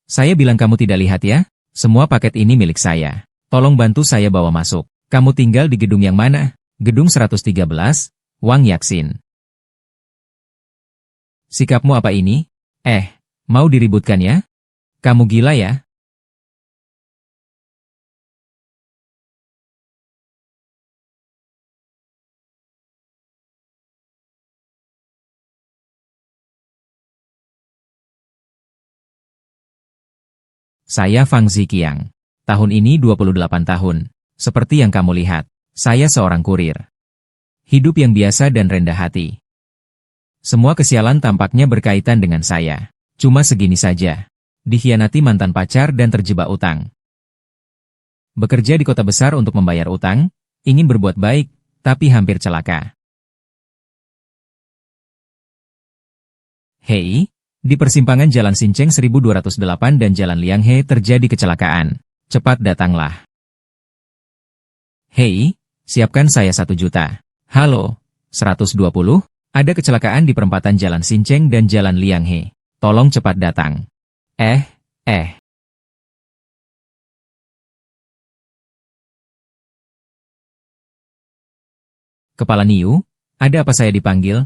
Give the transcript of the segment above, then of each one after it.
Saya bilang kamu tidak lihat ya? Semua paket ini milik saya. Tolong bantu saya bawa masuk. Kamu tinggal di gedung yang mana? Gedung 113, Wang Yaksin. Sikapmu apa ini? Mau diributkan ya? Kamu gila ya? Saya Fang Ziqiang. Tahun ini 28 tahun. Seperti yang kamu lihat, saya seorang kurir. Hidup yang biasa dan rendah hati. Semua kesialan tampaknya berkaitan dengan saya. Cuma segini saja. Dikhianati mantan pacar dan terjebak utang. Bekerja di kota besar untuk membayar utang, ingin berbuat baik, tapi hampir celaka. Hei, di persimpangan Jalan Sinceng 1208 dan Jalan Lianghe terjadi kecelakaan. Cepat datanglah. Hei, siapkan saya 1 juta. Halo, 120? Ada kecelakaan di perempatan Jalan Sinceng dan Jalan Lianghe. Tolong cepat datang. Kepala Niu, ada apa saya dipanggil?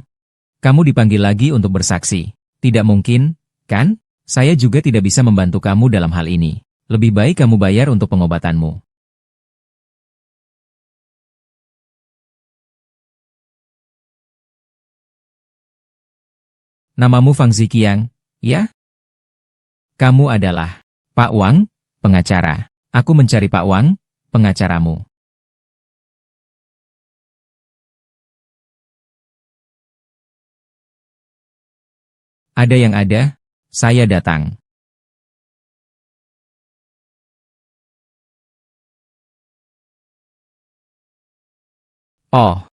Kamu dipanggil lagi untuk bersaksi. Tidak mungkin, kan? Saya juga tidak bisa membantu kamu dalam hal ini. Lebih baik kamu bayar untuk pengobatanmu. Namamu Fang Ziqiang, ya? Kamu adalah Pak Wang, pengacara. Aku mencari Pak Wang, pengacaramu. Ada yang ada, saya datang. Oh,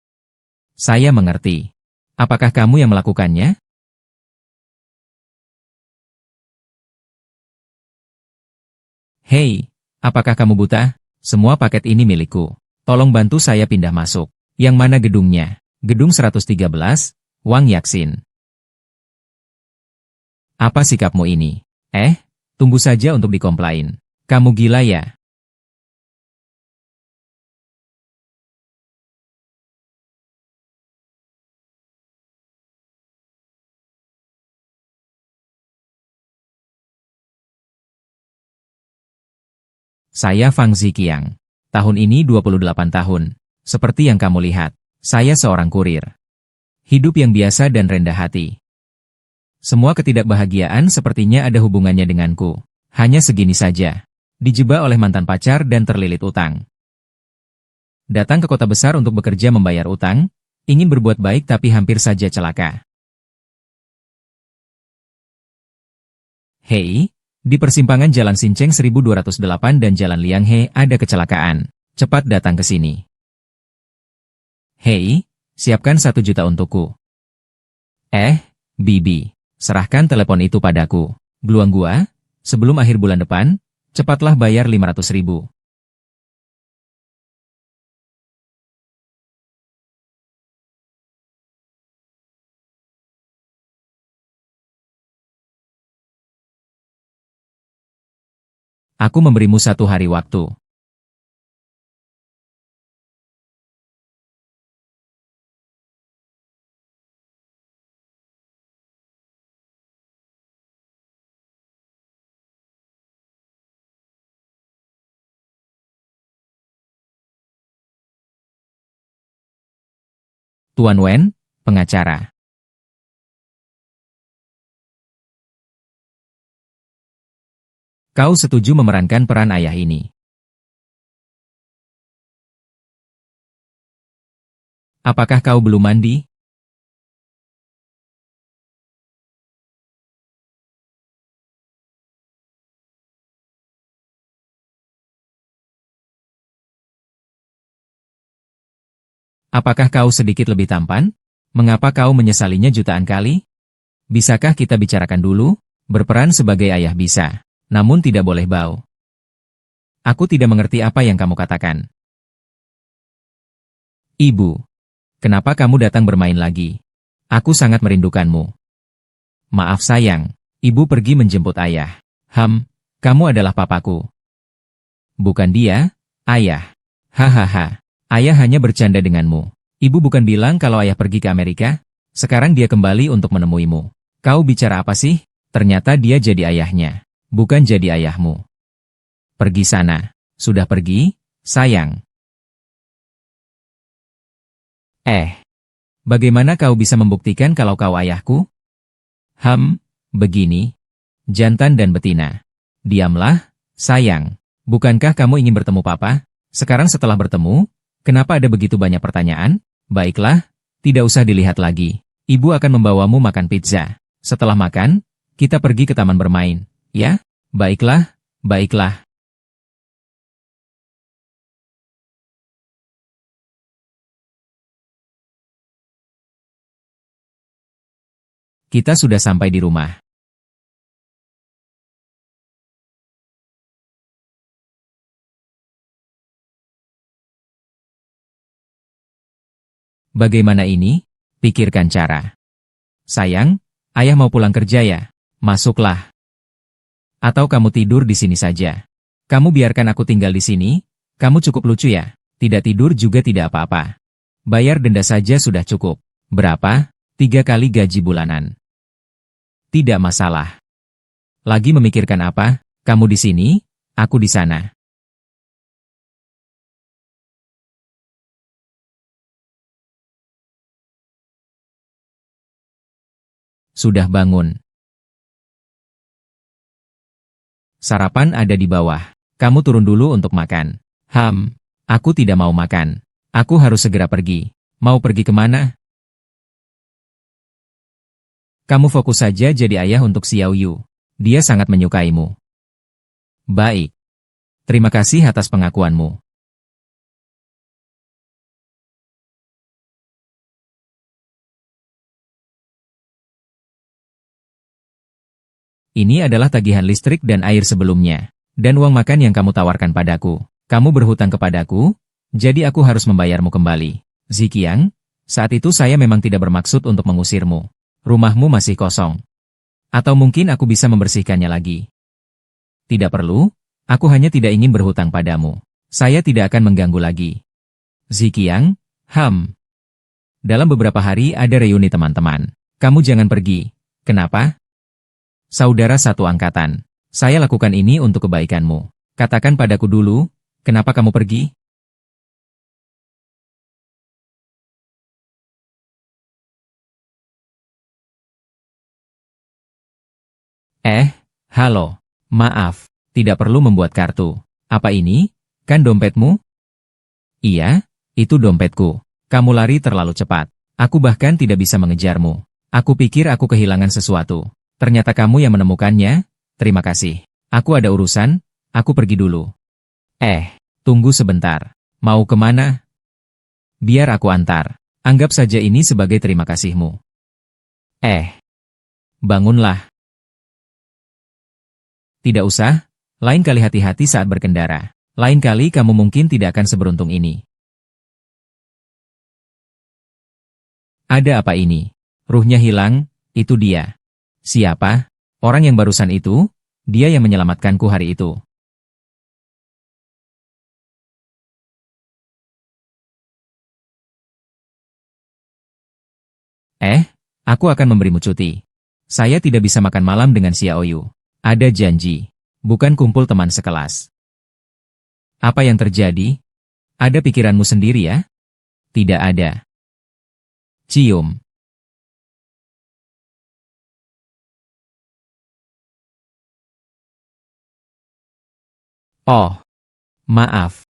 saya mengerti. Apakah kamu yang melakukannya? Hei, apakah kamu buta? Semua paket ini milikku. Tolong bantu saya pindah masuk. Yang mana gedungnya? Gedung 113, Wang Yaksin. Apa sikapmu ini? Tunggu saja untuk dikomplain. Kamu gila ya? Saya Fang Ziqiang. Tahun ini 28 tahun. Seperti yang kamu lihat, saya seorang kurir. Hidup yang biasa dan rendah hati. Semua ketidakbahagiaan sepertinya ada hubungannya denganku. Hanya segini saja. Dijebak oleh mantan pacar dan terlilit utang. Datang ke kota besar untuk bekerja membayar utang, ingin berbuat baik tapi hampir saja celaka. Hei, di persimpangan Jalan Sinceng 1208 dan Jalan Lianghe ada kecelakaan. Cepat datang ke sini. Hei, siapkan 1 juta untukku. Bibi, serahkan telepon itu padaku. Geluang gua, sebelum akhir bulan depan, cepatlah bayar 500.000. Aku memberimu 1 hari waktu. Tuan Wen, pengacara. Kau setuju memerankan peran ayah ini? Apakah kau belum mandi? Apakah kau sedikit lebih tampan? Mengapa kau menyesalinya jutaan kali? Bisakah kita bicarakan dulu? Berperan sebagai ayah bisa, namun tidak boleh bau. Aku tidak mengerti apa yang kamu katakan. Ibu, kenapa kamu datang bermain lagi? Aku sangat merindukanmu. Maaf sayang, ibu pergi menjemput ayah. Kamu adalah papaku. Bukan dia, ayah. Hahaha. Ayah hanya bercanda denganmu. Ibu bukan bilang kalau ayah pergi ke Amerika? Sekarang dia kembali untuk menemuimu. Kau bicara apa sih? Ternyata dia jadi ayahnya. Bukan jadi ayahmu. Pergi sana. Sudah pergi, sayang. Bagaimana kau bisa membuktikan kalau kau ayahku? Begini. Jantan dan betina. Diamlah, sayang. Bukankah kamu ingin bertemu papa? Sekarang setelah bertemu, kenapa ada begitu banyak pertanyaan? Baiklah, tidak usah dilihat lagi. Ibu akan membawamu makan pizza. Setelah makan, kita pergi ke taman bermain. Ya? Baiklah, baiklah. Kita sudah sampai di rumah. Bagaimana ini? Pikirkan cara. Sayang, ayah mau pulang kerja ya? Masuklah. Atau kamu tidur di sini saja? Kamu biarkan aku tinggal di sini? Kamu cukup lucu ya? Tidak tidur juga tidak apa-apa. Bayar denda saja sudah cukup. Berapa? 3 kali gaji bulanan. Tidak masalah. Lagi memikirkan apa? Kamu di sini, aku di sana. Sudah bangun. Sarapan ada di bawah. Kamu turun dulu untuk makan. Aku tidak mau makan. Aku harus segera pergi. Mau pergi kemana? Kamu fokus saja jadi ayah untuk Xiao Yu. Dia sangat menyukaimu. Baik. Terima kasih atas pengakuanmu. Ini adalah tagihan listrik dan air sebelumnya. Dan uang makan yang kamu tawarkan padaku. Kamu berhutang kepadaku, jadi aku harus membayarmu kembali. Ziqiang, saat itu saya memang tidak bermaksud untuk mengusirmu. Rumahmu masih kosong. Atau mungkin aku bisa membersihkannya lagi. Tidak perlu, aku hanya tidak ingin berhutang padamu. Saya tidak akan mengganggu lagi. Ziqiang, dalam beberapa hari ada reuni teman-teman. Kamu jangan pergi. Kenapa? Saudara satu angkatan. Saya lakukan ini untuk kebaikanmu. Katakan padaku dulu, kenapa kamu pergi? Halo. Maaf, tidak perlu membuat kartu. Apa ini? Kan dompetmu? Iya, itu dompetku. Kamu lari terlalu cepat. Aku bahkan tidak bisa mengejarmu. Aku pikir aku kehilangan sesuatu. Ternyata kamu yang menemukannya. Terima kasih. Aku ada urusan, aku pergi dulu. Tunggu sebentar. Mau kemana? Biar aku antar. Anggap saja ini sebagai terima kasihmu. Bangunlah. Tidak usah, lain kali hati-hati saat berkendara. Lain kali kamu mungkin tidak akan seberuntung ini. Ada apa ini? Ruhnya hilang, itu dia. Siapa? Orang yang barusan itu? Dia yang menyelamatkanku hari itu. Aku akan memberimu cuti. Saya tidak bisa makan malam dengan Xiao Yu. Ada janji. Bukan kumpul teman sekelas. Apa yang terjadi? Ada pikiranmu sendiri ya? Tidak ada. Cium. Oh, maaf.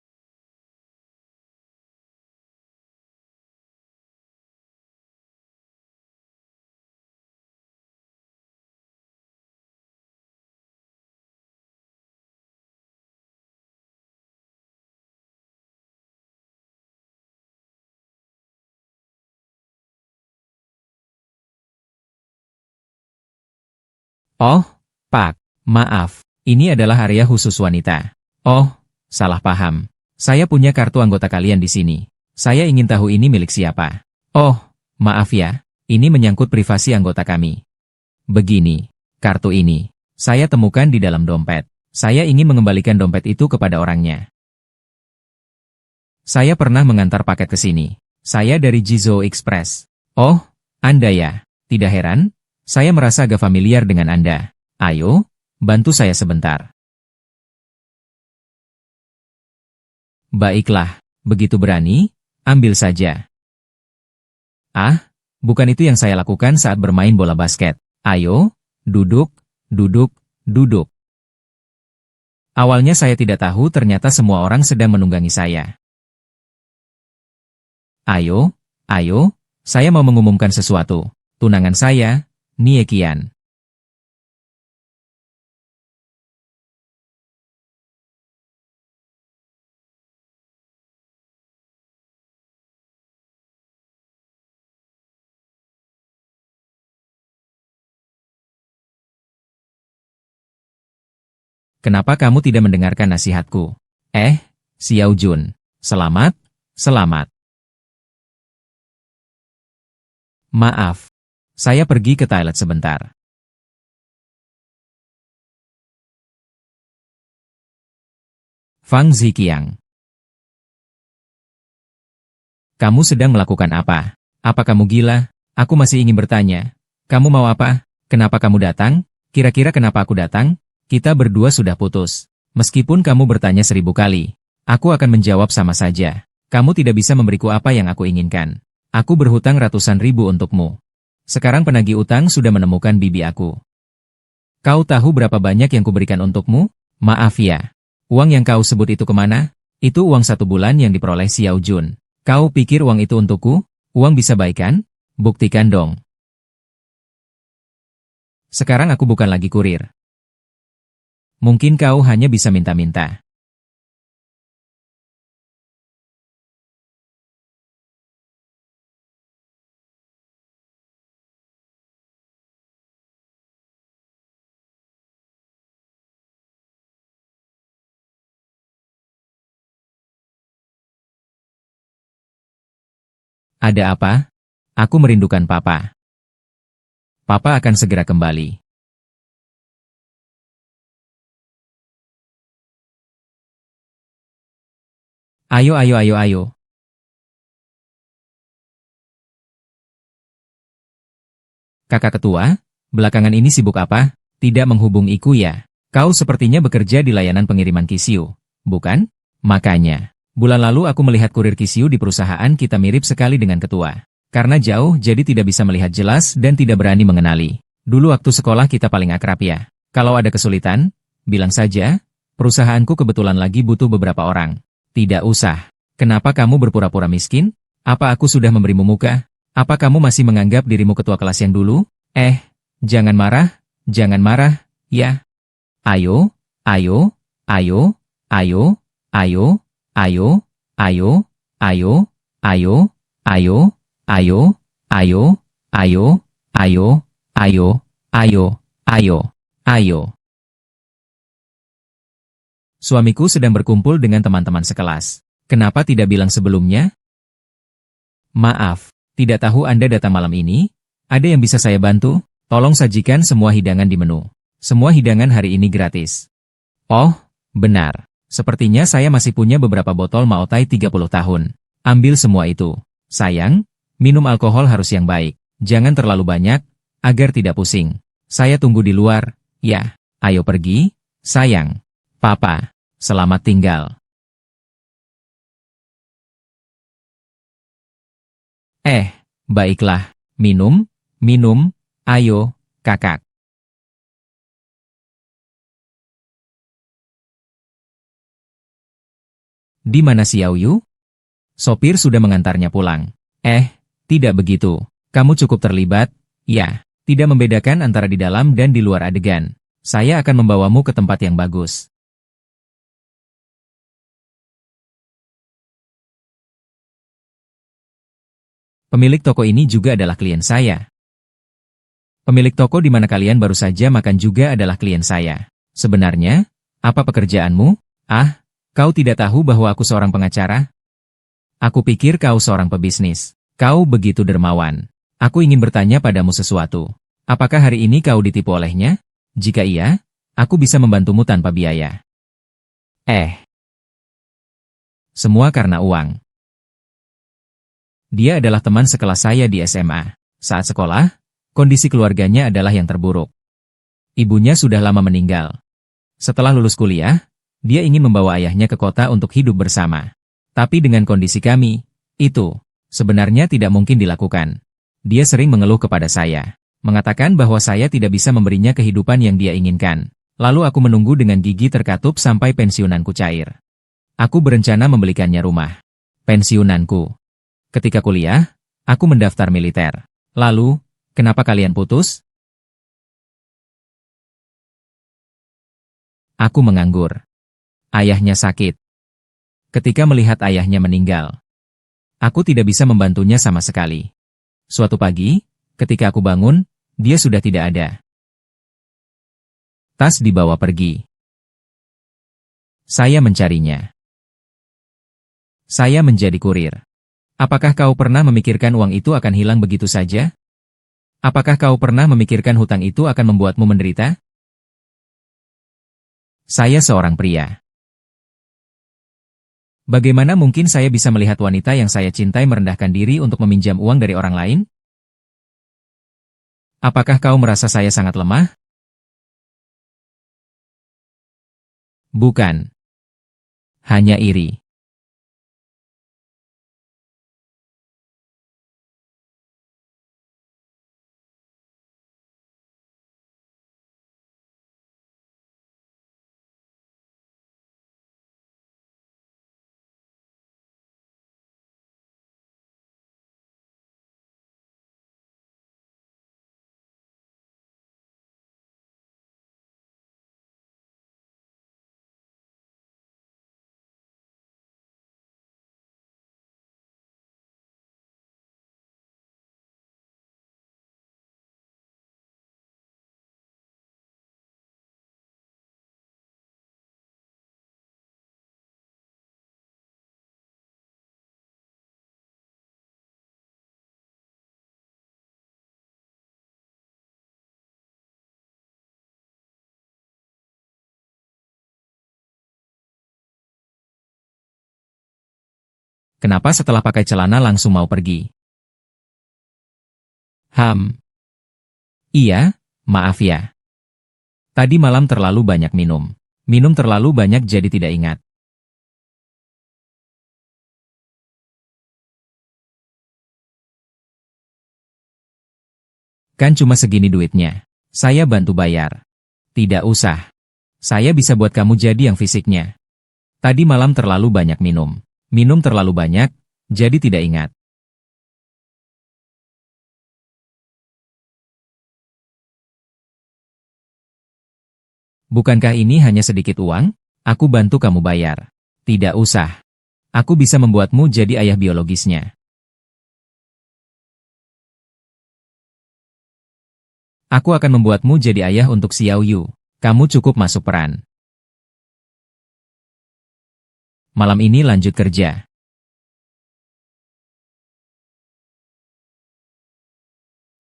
Oh, Pak. Maaf. Ini adalah area khusus wanita. Oh, salah paham. Saya punya kartu anggota kalian di sini. Saya ingin tahu ini milik siapa. Oh, maaf ya. Ini menyangkut privasi anggota kami. Begini, kartu ini. Saya temukan di dalam dompet. Saya ingin mengembalikan dompet itu kepada orangnya. Saya pernah mengantar paket ke sini. Saya dari Jizou Express. Oh, Anda ya. Tidak heran, saya merasa agak familiar dengan Anda. Ayo, bantu saya sebentar. Baiklah, begitu berani, ambil saja. Ah, bukan itu yang saya lakukan saat bermain bola basket. Ayo, duduk, duduk, duduk. Awalnya saya tidak tahu ternyata semua orang sedang menunggangi saya. Ayo, ayo, saya mau mengumumkan sesuatu. Tunangan saya, Nie Qian. Kenapa kamu tidak mendengarkan nasihatku? Xiao Jun. Selamat, selamat. Maaf. Saya pergi ke toilet sebentar. Fang Ziqiang. Kamu sedang melakukan apa? Apa kamu gila? Aku masih ingin bertanya. Kamu mau apa? Kenapa kamu datang? Kira-kira kenapa aku datang? Kita berdua sudah putus. Meskipun kamu bertanya 1000 kali, aku akan menjawab sama saja. Kamu tidak bisa memberiku apa yang aku inginkan. Aku berhutang ratusan ribu untukmu. Sekarang penagih utang sudah menemukan bibi aku. Kau tahu berapa banyak yang kuberikan untukmu? Maaf ya. Uang yang kau sebut itu kemana? Itu uang 1 bulan yang diperoleh Xiao Jun. Kau pikir uang itu untukku? Uang bisa baik kan? Buktikan dong. Sekarang aku bukan lagi kurir. Mungkin kau hanya bisa minta-minta. Ada apa? Aku merindukan Papa. Papa akan segera kembali. Ayo, ayo, ayo, ayo. Kakak ketua, belakangan ini sibuk apa? Tidak menghubungiku ya? Kau sepertinya bekerja di layanan pengiriman Kisiu, bukan? Makanya, bulan lalu aku melihat kurir Kisiu di perusahaan kita mirip sekali dengan ketua. Karena jauh jadi tidak bisa melihat jelas dan tidak berani mengenali. Dulu waktu sekolah kita paling akrab ya. Kalau ada kesulitan, bilang saja, perusahaanku kebetulan lagi butuh beberapa orang. Tidak usah. Kenapa kamu berpura-pura miskin? Apa aku sudah memberimu muka? Apa kamu masih menganggap dirimu ketua kelas yang dulu? Jangan marah, ya. Ayo, ayo, ayo, ayo, ayo, ayo, ayo, ayo, ayo, ayo, ayo, ayo, ayo, ayo, ayo, ayo, ayo, ayo. Suamiku sedang berkumpul dengan teman-teman sekelas. Kenapa tidak bilang sebelumnya? Maaf, tidak tahu Anda datang malam ini? Ada yang bisa saya bantu? Tolong sajikan semua hidangan di menu. Semua hidangan hari ini gratis. Oh, benar. Sepertinya saya masih punya beberapa botol Maotai 30 tahun. Ambil semua itu. Sayang, minum alkohol harus yang baik. Jangan terlalu banyak, agar tidak pusing. Saya tunggu di luar, ya. Ayo pergi, sayang. Papa. Selamat tinggal. Baiklah. Minum, minum, ayo, kakak. Di mana Xiao Yu? Sopir sudah mengantarnya pulang. Tidak begitu. Kamu cukup terlibat, ya. Tidak membedakan antara di dalam dan di luar adegan. Saya akan membawamu ke tempat yang bagus. Pemilik toko ini juga adalah klien saya. Pemilik toko di mana kalian baru saja makan juga adalah klien saya. Sebenarnya, apa pekerjaanmu? Kau tidak tahu bahwa aku seorang pengacara? Aku pikir kau seorang pebisnis. Kau begitu dermawan. Aku ingin bertanya padamu sesuatu. Apakah hari ini kau ditipu olehnya? Jika iya, Aku bisa membantumu tanpa biaya. Semua karena uang. Dia adalah teman sekelas saya di SMA. Saat sekolah, kondisi keluarganya adalah yang terburuk. Ibunya sudah lama meninggal. Setelah lulus kuliah, dia ingin membawa ayahnya ke kota untuk hidup bersama. Tapi dengan kondisi kami, itu sebenarnya tidak mungkin dilakukan. Dia sering mengeluh kepada saya, mengatakan bahwa saya tidak bisa memberinya kehidupan yang dia inginkan. Lalu aku menunggu dengan gigi terkatup sampai pensiunanku cair. Aku berencana membelikannya rumah. Pensiunanku. Ketika kuliah, aku mendaftar militer. Lalu, kenapa kalian putus? Aku menganggur. Ayahnya sakit. Ketika melihat ayahnya meninggal, aku tidak bisa membantunya sama sekali. Suatu pagi, ketika aku bangun, dia sudah tidak ada. Tas dibawa pergi. Saya mencarinya. Saya menjadi kurir. Apakah kau pernah memikirkan uang itu akan hilang begitu saja? Apakah kau pernah memikirkan hutang itu akan membuatmu menderita? Saya seorang pria. Bagaimana mungkin saya bisa melihat wanita yang saya cintai merendahkan diri untuk meminjam uang dari orang lain? Apakah kau merasa saya sangat lemah? Bukan. Hanya iri. Kenapa setelah pakai celana langsung mau pergi? Iya, maaf ya. Tadi malam terlalu banyak minum. Minum terlalu banyak jadi tidak ingat. Kan cuma segini duitnya. Saya bantu bayar. Tidak usah. Saya bisa buat kamu jadi yang fisiknya. Tadi malam terlalu banyak minum. Minum terlalu banyak, jadi tidak ingat. Bukankah ini hanya sedikit uang? Aku bantu kamu bayar. Tidak usah. Aku bisa membuatmu jadi ayah biologisnya. Aku akan membuatmu jadi ayah untuk Xiao Yu. Kamu cukup masuk peran. Malam ini lanjut kerja.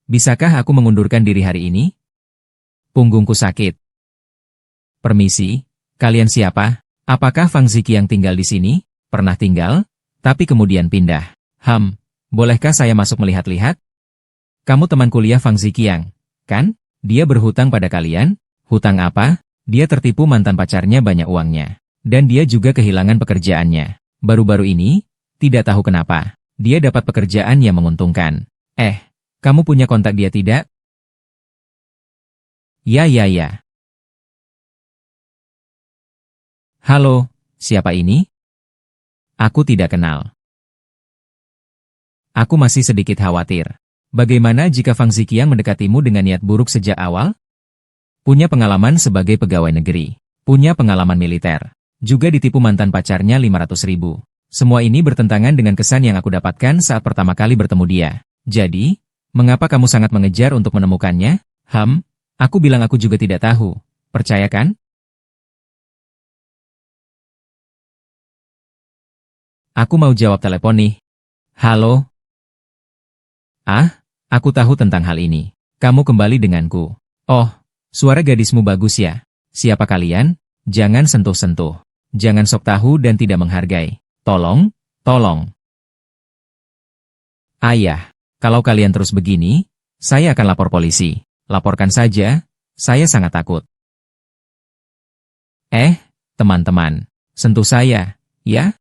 Bisakah aku mengundurkan diri hari ini? Punggungku sakit. Permisi, kalian siapa? Apakah Fang Ziqiang tinggal di sini? Pernah tinggal, tapi kemudian pindah. Bolehkah saya masuk melihat-lihat? Kamu teman kuliah Fang Ziqiang, kan? Dia berhutang pada kalian? Hutang apa? Dia tertipu mantan pacarnya banyak uangnya. Dan dia juga kehilangan pekerjaannya. Baru-baru ini, tidak tahu kenapa, dia dapat pekerjaan yang menguntungkan. Kamu punya kontak dia tidak? Ya. Halo, siapa ini? Aku tidak kenal. Aku masih sedikit khawatir. Bagaimana jika Fang Ziqiang mendekatimu dengan niat buruk sejak awal? Punya pengalaman sebagai pegawai negeri. Punya pengalaman militer. Juga ditipu mantan pacarnya 500.000. Semua ini bertentangan dengan kesan yang aku dapatkan saat pertama kali bertemu dia. Jadi, mengapa kamu sangat mengejar untuk menemukannya? Aku bilang aku juga tidak tahu. Percaya kan? Aku mau jawab telepon nih. Halo? Aku tahu tentang hal ini. Kamu kembali denganku. Oh, suara gadismu bagus ya. Siapa kalian? Jangan sentuh-sentuh. Jangan sok tahu dan tidak menghargai. Tolong, tolong. Ayah, kalau kalian terus begini, saya akan lapor polisi. Laporkan saja, saya sangat takut. Teman-teman, sentuh saya, ya?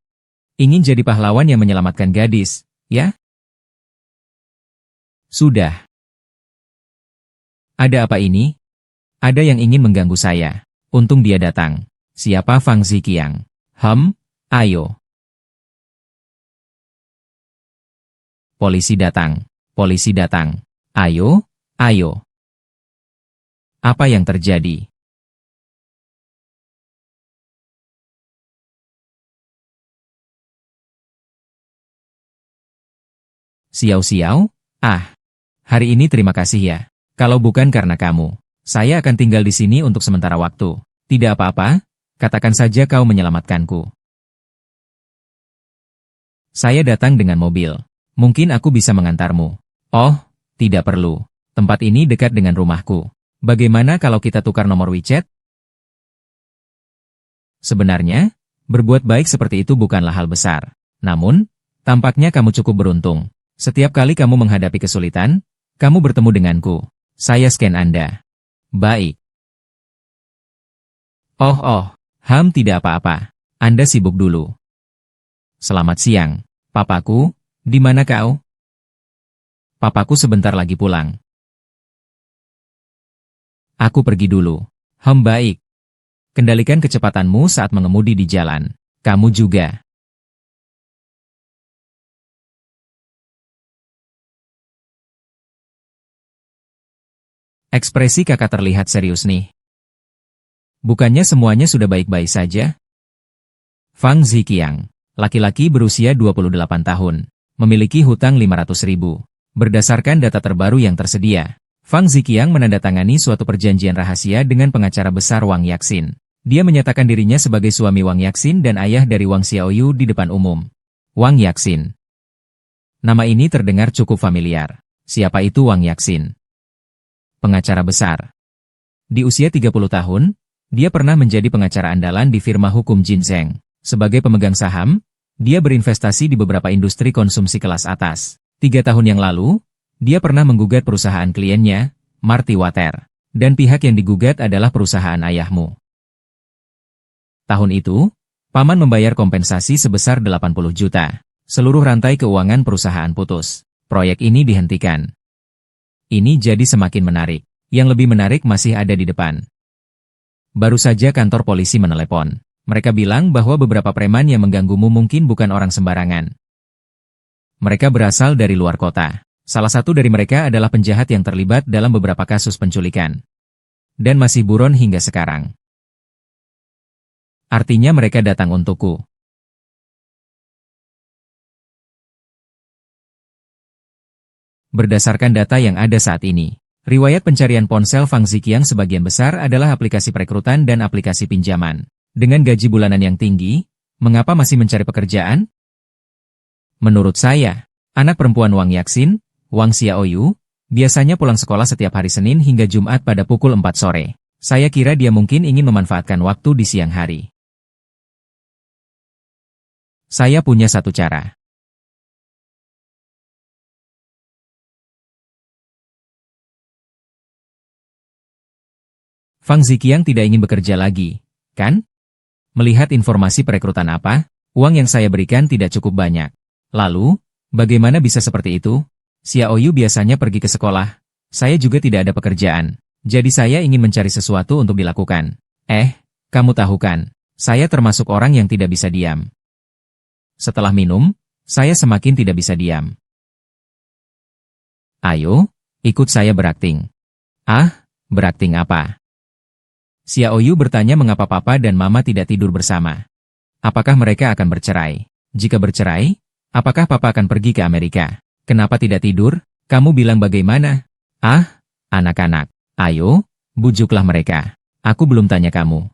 Ingin jadi pahlawan yang menyelamatkan gadis, ya? Sudah. Ada apa ini? Ada yang ingin mengganggu saya. Untung dia datang. Siapa Fang Ziqiang? Ayo. Polisi datang. Polisi datang. Ayo, ayo. Apa yang terjadi? Xiao-Xiao? Hari ini terima kasih ya. Kalau bukan karena kamu, saya akan tinggal di sini untuk sementara waktu. Tidak apa-apa, katakan saja kau menyelamatkanku. Saya datang dengan mobil. Mungkin aku bisa mengantarmu. Oh, tidak perlu. Tempat ini dekat dengan rumahku. Bagaimana kalau kita tukar nomor WeChat? Sebenarnya, berbuat baik seperti itu bukanlah hal besar. Namun, tampaknya kamu cukup beruntung. Setiap kali kamu menghadapi kesulitan, kamu bertemu denganku. Saya scan Anda. Baik. Tidak apa-apa. Anda sibuk dulu. Selamat siang, papaku. Di mana kau? Papaku sebentar lagi pulang. Aku pergi dulu. Baik. Kendalikan kecepatanmu saat mengemudi di jalan. Kamu juga. Ekspresi kakak terlihat serius nih. Bukannya semuanya sudah baik-baik saja? Fang Ziqiang, laki-laki berusia 28 tahun, memiliki hutang 500.000. Berdasarkan data terbaru yang tersedia, Fang Ziqiang menandatangani suatu perjanjian rahasia dengan pengacara besar Wang Yaxin. Dia menyatakan dirinya sebagai suami Wang Yaxin dan ayah dari Wang Xiaoyu di depan umum. Wang Yaxin. Nama ini terdengar cukup familiar. Siapa itu Wang Yaxin? Pengacara besar. Di usia 30 tahun, dia pernah menjadi pengacara andalan di firma hukum Ginseng. Sebagai pemegang saham, dia berinvestasi di beberapa industri konsumsi kelas atas. 3 tahun yang lalu, dia pernah menggugat perusahaan kliennya, Marty Water, dan pihak yang digugat adalah perusahaan ayahmu. Tahun itu, Paman membayar kompensasi sebesar 80 juta. Seluruh rantai keuangan perusahaan putus. Proyek ini dihentikan. Ini jadi semakin menarik. Yang lebih menarik masih ada di depan. Baru saja kantor polisi menelepon. Mereka bilang bahwa beberapa preman yang mengganggumu mungkin bukan orang sembarangan. Mereka berasal dari luar kota. Salah satu dari mereka adalah penjahat yang terlibat dalam beberapa kasus penculikan. Dan masih buron hingga sekarang. Artinya mereka datang untukku. Berdasarkan data yang ada saat ini, riwayat pencarian ponsel Fang Ziqiang sebagian besar adalah aplikasi perekrutan dan aplikasi pinjaman. Dengan gaji bulanan yang tinggi, mengapa masih mencari pekerjaan? Menurut saya, anak perempuan Wang Yaxin, Wang Xiaoyu, biasanya pulang sekolah setiap hari Senin hingga Jumat pada pukul 4 sore. Saya kira dia mungkin ingin memanfaatkan waktu di siang hari. Saya punya satu cara. Fang Ziqiang tidak ingin bekerja lagi, kan? Melihat informasi perekrutan apa, uang yang saya berikan tidak cukup banyak. Lalu, bagaimana bisa seperti itu? Xiaoyu biasanya pergi ke sekolah. Saya juga tidak ada pekerjaan. Jadi saya ingin mencari sesuatu untuk dilakukan. Kamu tahu kan, saya termasuk orang yang tidak bisa diam. Setelah minum, saya semakin tidak bisa diam. Ayo, ikut saya berakting. Berakting apa? Xiaoyu bertanya mengapa papa dan mama tidak tidur bersama. Apakah mereka akan bercerai? Jika bercerai, apakah papa akan pergi ke Amerika? Kenapa tidak tidur? Kamu bilang bagaimana? Anak-anak, ayo, bujuklah mereka. Aku belum tanya kamu.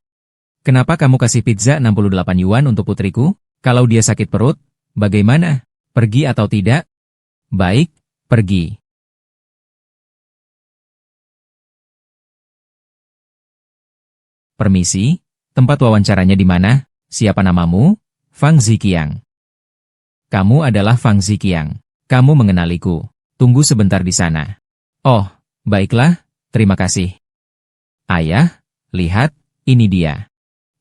Kenapa kamu kasih pizza 68 yuan untuk putriku? Kalau dia sakit perut, bagaimana? Pergi atau tidak? Baik, pergi. Permisi, tempat wawancaranya di mana? Siapa namamu? Fang Ziqiang. Kamu adalah Fang Ziqiang. Kamu mengenaliku. Tunggu sebentar di sana. Oh, baiklah, terima kasih. Ayah, lihat, ini dia.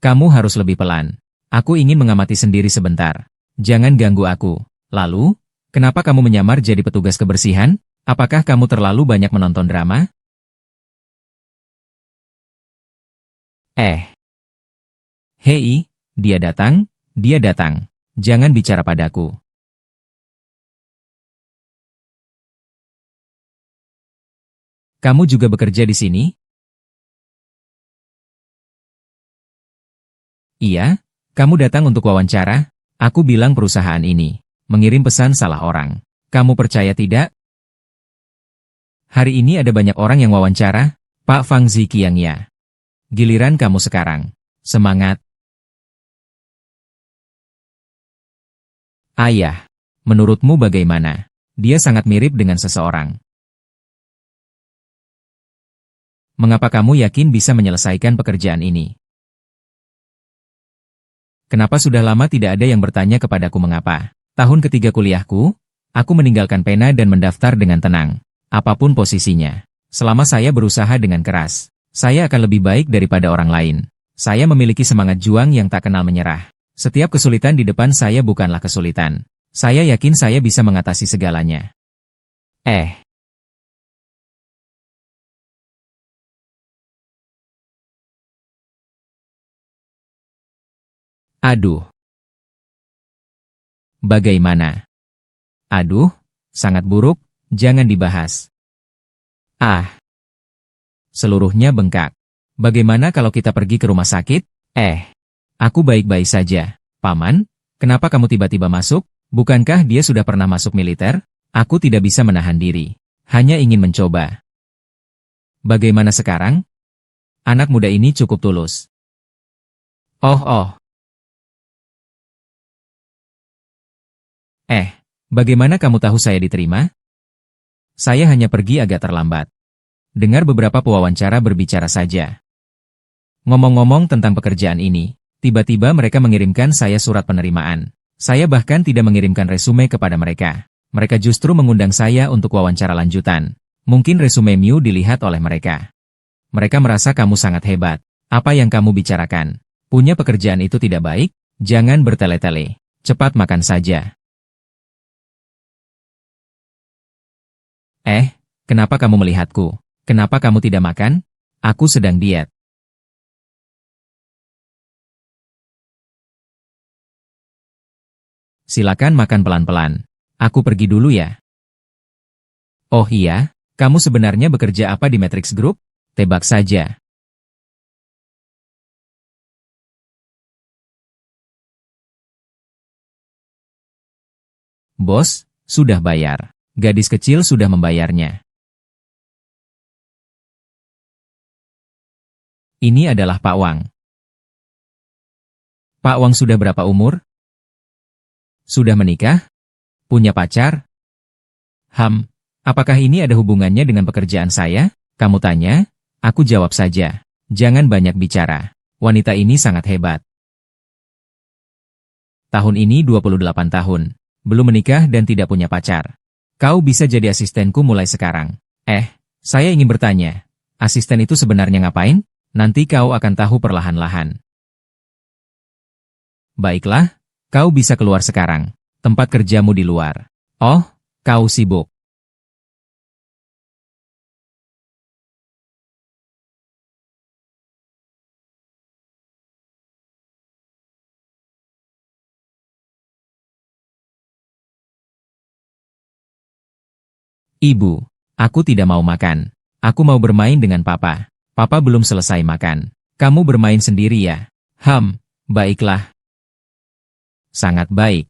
Kamu harus lebih pelan. Aku ingin mengamati sendiri sebentar. Jangan ganggu aku. Lalu, kenapa kamu menyamar jadi petugas kebersihan? Apakah kamu terlalu banyak menonton drama? Hei, dia datang, dia datang. Jangan bicara padaku. Kamu juga bekerja di sini? Iya, kamu datang untuk wawancara? Aku bilang perusahaan ini mengirim pesan salah orang. Kamu percaya tidak? Hari ini ada banyak orang yang wawancara, Pak Fang Ziqiang ya. Giliran kamu sekarang. Semangat. Ayah, menurutmu bagaimana? Dia sangat mirip dengan seseorang. Mengapa kamu yakin bisa menyelesaikan pekerjaan ini? Kenapa sudah lama tidak ada yang bertanya kepadaku mengapa? Tahun ketiga kuliahku, aku meninggalkan pena dan mendaftar dengan tenang. Apapun posisinya. Selama saya berusaha dengan keras, saya akan lebih baik daripada orang lain. Saya memiliki semangat juang yang tak kenal menyerah. Setiap kesulitan di depan saya bukanlah kesulitan. Saya yakin saya bisa mengatasi segalanya. Aduh. Bagaimana? Aduh, sangat buruk, jangan dibahas. Seluruhnya bengkak. Bagaimana kalau kita pergi ke rumah sakit? Aku baik-baik saja. Paman, kenapa kamu tiba-tiba masuk? Bukankah dia sudah pernah masuk militer? Aku tidak bisa menahan diri. Hanya ingin mencoba. Bagaimana sekarang? Anak muda ini cukup tulus. Bagaimana kamu tahu saya diterima? Saya hanya pergi agak terlambat. Dengar beberapa pewawancara berbicara saja. Ngomong-ngomong tentang pekerjaan ini, tiba-tiba mereka mengirimkan saya surat penerimaan. Saya bahkan tidak mengirimkan resume kepada mereka. Mereka justru mengundang saya untuk wawancara lanjutan. Mungkin resumemu dilihat oleh mereka. Mereka merasa kamu sangat hebat. Apa yang kamu bicarakan? Punya pekerjaan itu tidak baik? Jangan bertele-tele. Cepat makan saja. Kenapa kamu melihatku? Kenapa kamu tidak makan? Aku sedang diet. Silakan makan pelan-pelan. Aku pergi dulu ya. Oh iya, kamu sebenarnya bekerja apa di Matrix Group? Tebak saja. Bos, sudah bayar. Gadis kecil sudah membayarnya. Ini adalah Pak Wang. Pak Wang sudah berapa umur? Sudah menikah? Punya pacar? Apakah ini ada hubungannya dengan pekerjaan saya? Kamu tanya, aku jawab saja. Jangan banyak bicara. Wanita ini sangat hebat. Tahun ini 28 tahun. Belum menikah dan tidak punya pacar. Kau bisa jadi asistenku mulai sekarang. Saya ingin bertanya. Asisten itu sebenarnya ngapain? Nanti kau akan tahu perlahan-lahan. Baiklah, kau bisa keluar sekarang. Tempat kerjamu di luar. Oh, kau sibuk. Ibu, aku tidak mau makan. Aku mau bermain dengan papa. Papa belum selesai makan. Kamu bermain sendiri ya? Baiklah. Sangat baik.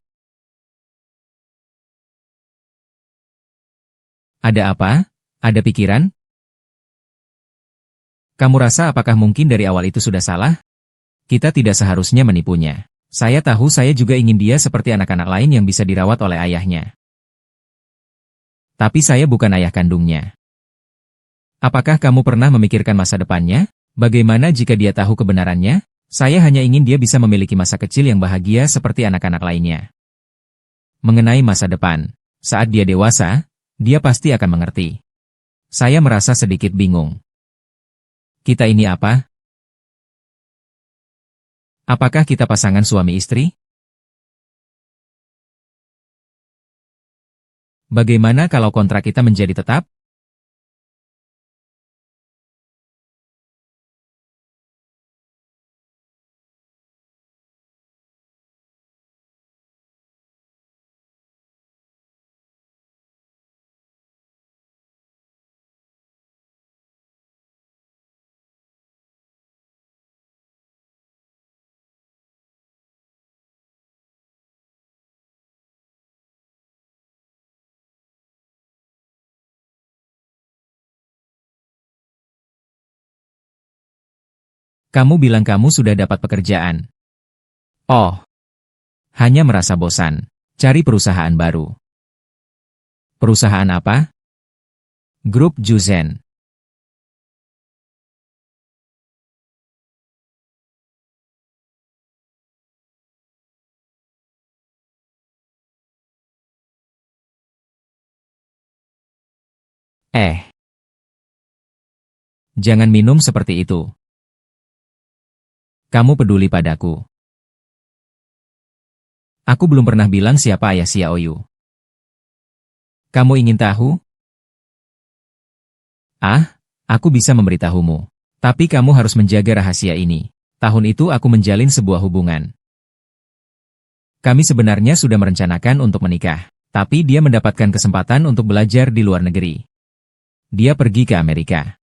Ada apa? Ada pikiran? Kamu rasa apakah mungkin dari awal itu sudah salah? Kita tidak seharusnya menipunya. Saya tahu saya juga ingin dia seperti anak-anak lain yang bisa dirawat oleh ayahnya. Tapi saya bukan ayah kandungnya. Apakah kamu pernah memikirkan masa depannya? Bagaimana jika dia tahu kebenarannya? Saya hanya ingin dia bisa memiliki masa kecil yang bahagia seperti anak-anak lainnya. Mengenai masa depan, saat dia dewasa, dia pasti akan mengerti. Saya merasa sedikit bingung. Kita ini apa? Apakah kita pasangan suami istri? Bagaimana kalau kontrak kita menjadi tetap? Kamu bilang kamu sudah dapat pekerjaan. Oh, hanya merasa bosan. Cari perusahaan baru. Perusahaan apa? Grup Juzen. Jangan minum seperti itu. Kamu peduli padaku. Aku belum pernah bilang siapa ayah Xiaoyu. Kamu ingin tahu? Aku bisa memberitahumu. Tapi kamu harus menjaga rahasia ini. Tahun itu aku menjalin sebuah hubungan. Kami sebenarnya sudah merencanakan untuk menikah. Tapi dia mendapatkan kesempatan untuk belajar di luar negeri. Dia pergi ke Amerika.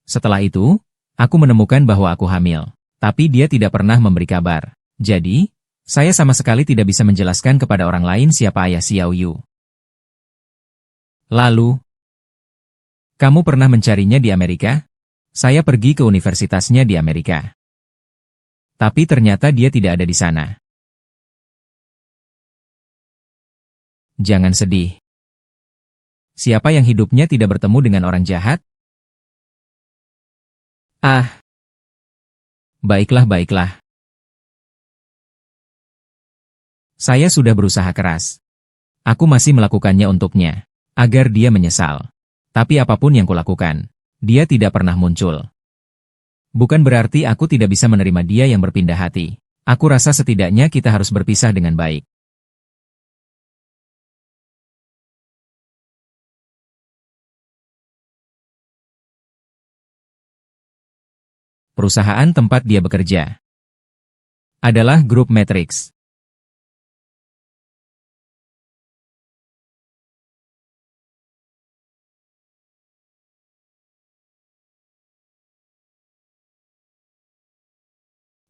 Setelah itu, aku menemukan bahwa aku hamil. Tapi dia tidak pernah memberi kabar. Jadi, saya sama sekali tidak bisa menjelaskan kepada orang lain siapa ayah Xiaoyu. Lalu, kamu pernah mencarinya di Amerika? Saya pergi ke universitasnya di Amerika. Tapi ternyata dia tidak ada di sana. Jangan sedih. Siapa yang hidupnya tidak bertemu dengan orang jahat? Baiklah. Saya sudah berusaha keras. Aku masih melakukannya untuknya, agar dia menyesal. Tapi apapun yang kulakukan, dia tidak pernah muncul. Bukan berarti aku tidak bisa menerima dia yang berpindah hati. Aku rasa setidaknya kita harus berpisah dengan baik. Perusahaan tempat dia bekerja adalah Grup Matrix.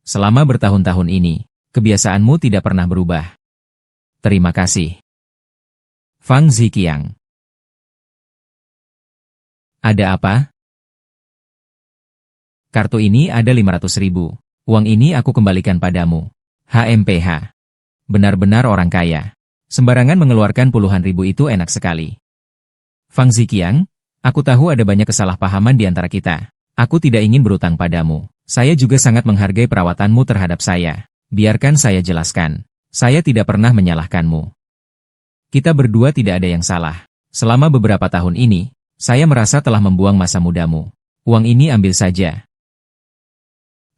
Selama bertahun-tahun ini, kebiasaanmu tidak pernah berubah. Terima kasih. Fang Ziqiang. Ada apa? Kartu ini ada 500.000. Uang ini aku kembalikan padamu. HMPH. Benar-benar orang kaya. Sembarangan mengeluarkan puluhan ribu itu enak sekali. Fang Ziqiang, aku tahu ada banyak kesalahpahaman di antara kita. Aku tidak ingin berutang padamu. Saya juga sangat menghargai perawatanmu terhadap saya. Biarkan saya jelaskan. Saya tidak pernah menyalahkanmu. Kita berdua tidak ada yang salah. Selama beberapa tahun ini, saya merasa telah membuang masa mudamu. Uang ini ambil saja.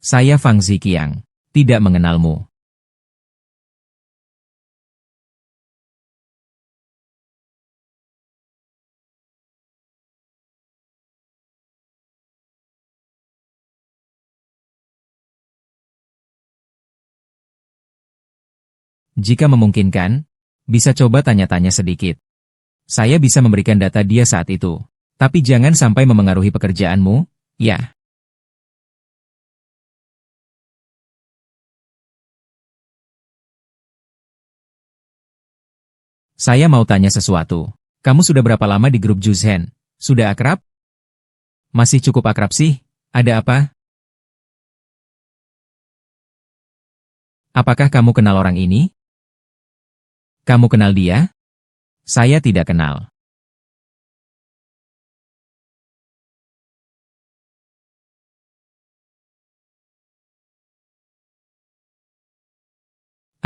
Saya Fang Ziqiang, tidak mengenalmu. Jika memungkinkan, bisa coba tanya-tanya sedikit. Saya bisa memberikan data dia saat itu. Tapi jangan sampai memengaruhi pekerjaanmu, ya. Saya mau tanya sesuatu. Kamu sudah berapa lama di grup Juzen? Sudah akrab? Masih cukup akrab sih. Ada apa? Apakah kamu kenal orang ini? Kamu kenal dia? Saya tidak kenal.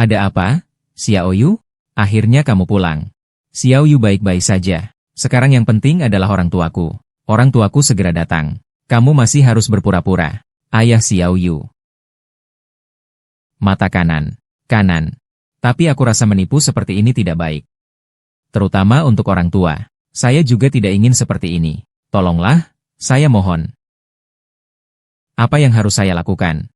Ada apa, Xiao Yu? Akhirnya kamu pulang. Xiao Yu baik-baik saja. Sekarang yang penting adalah orang tuaku. Orang tuaku segera datang. Kamu masih harus berpura-pura. Ayah Xiao Yu. Mata kanan. Kanan. Tapi aku rasa menipu seperti ini tidak baik. Terutama untuk orang tua. Saya juga tidak ingin seperti ini. Tolonglah, saya mohon. Apa yang harus saya lakukan?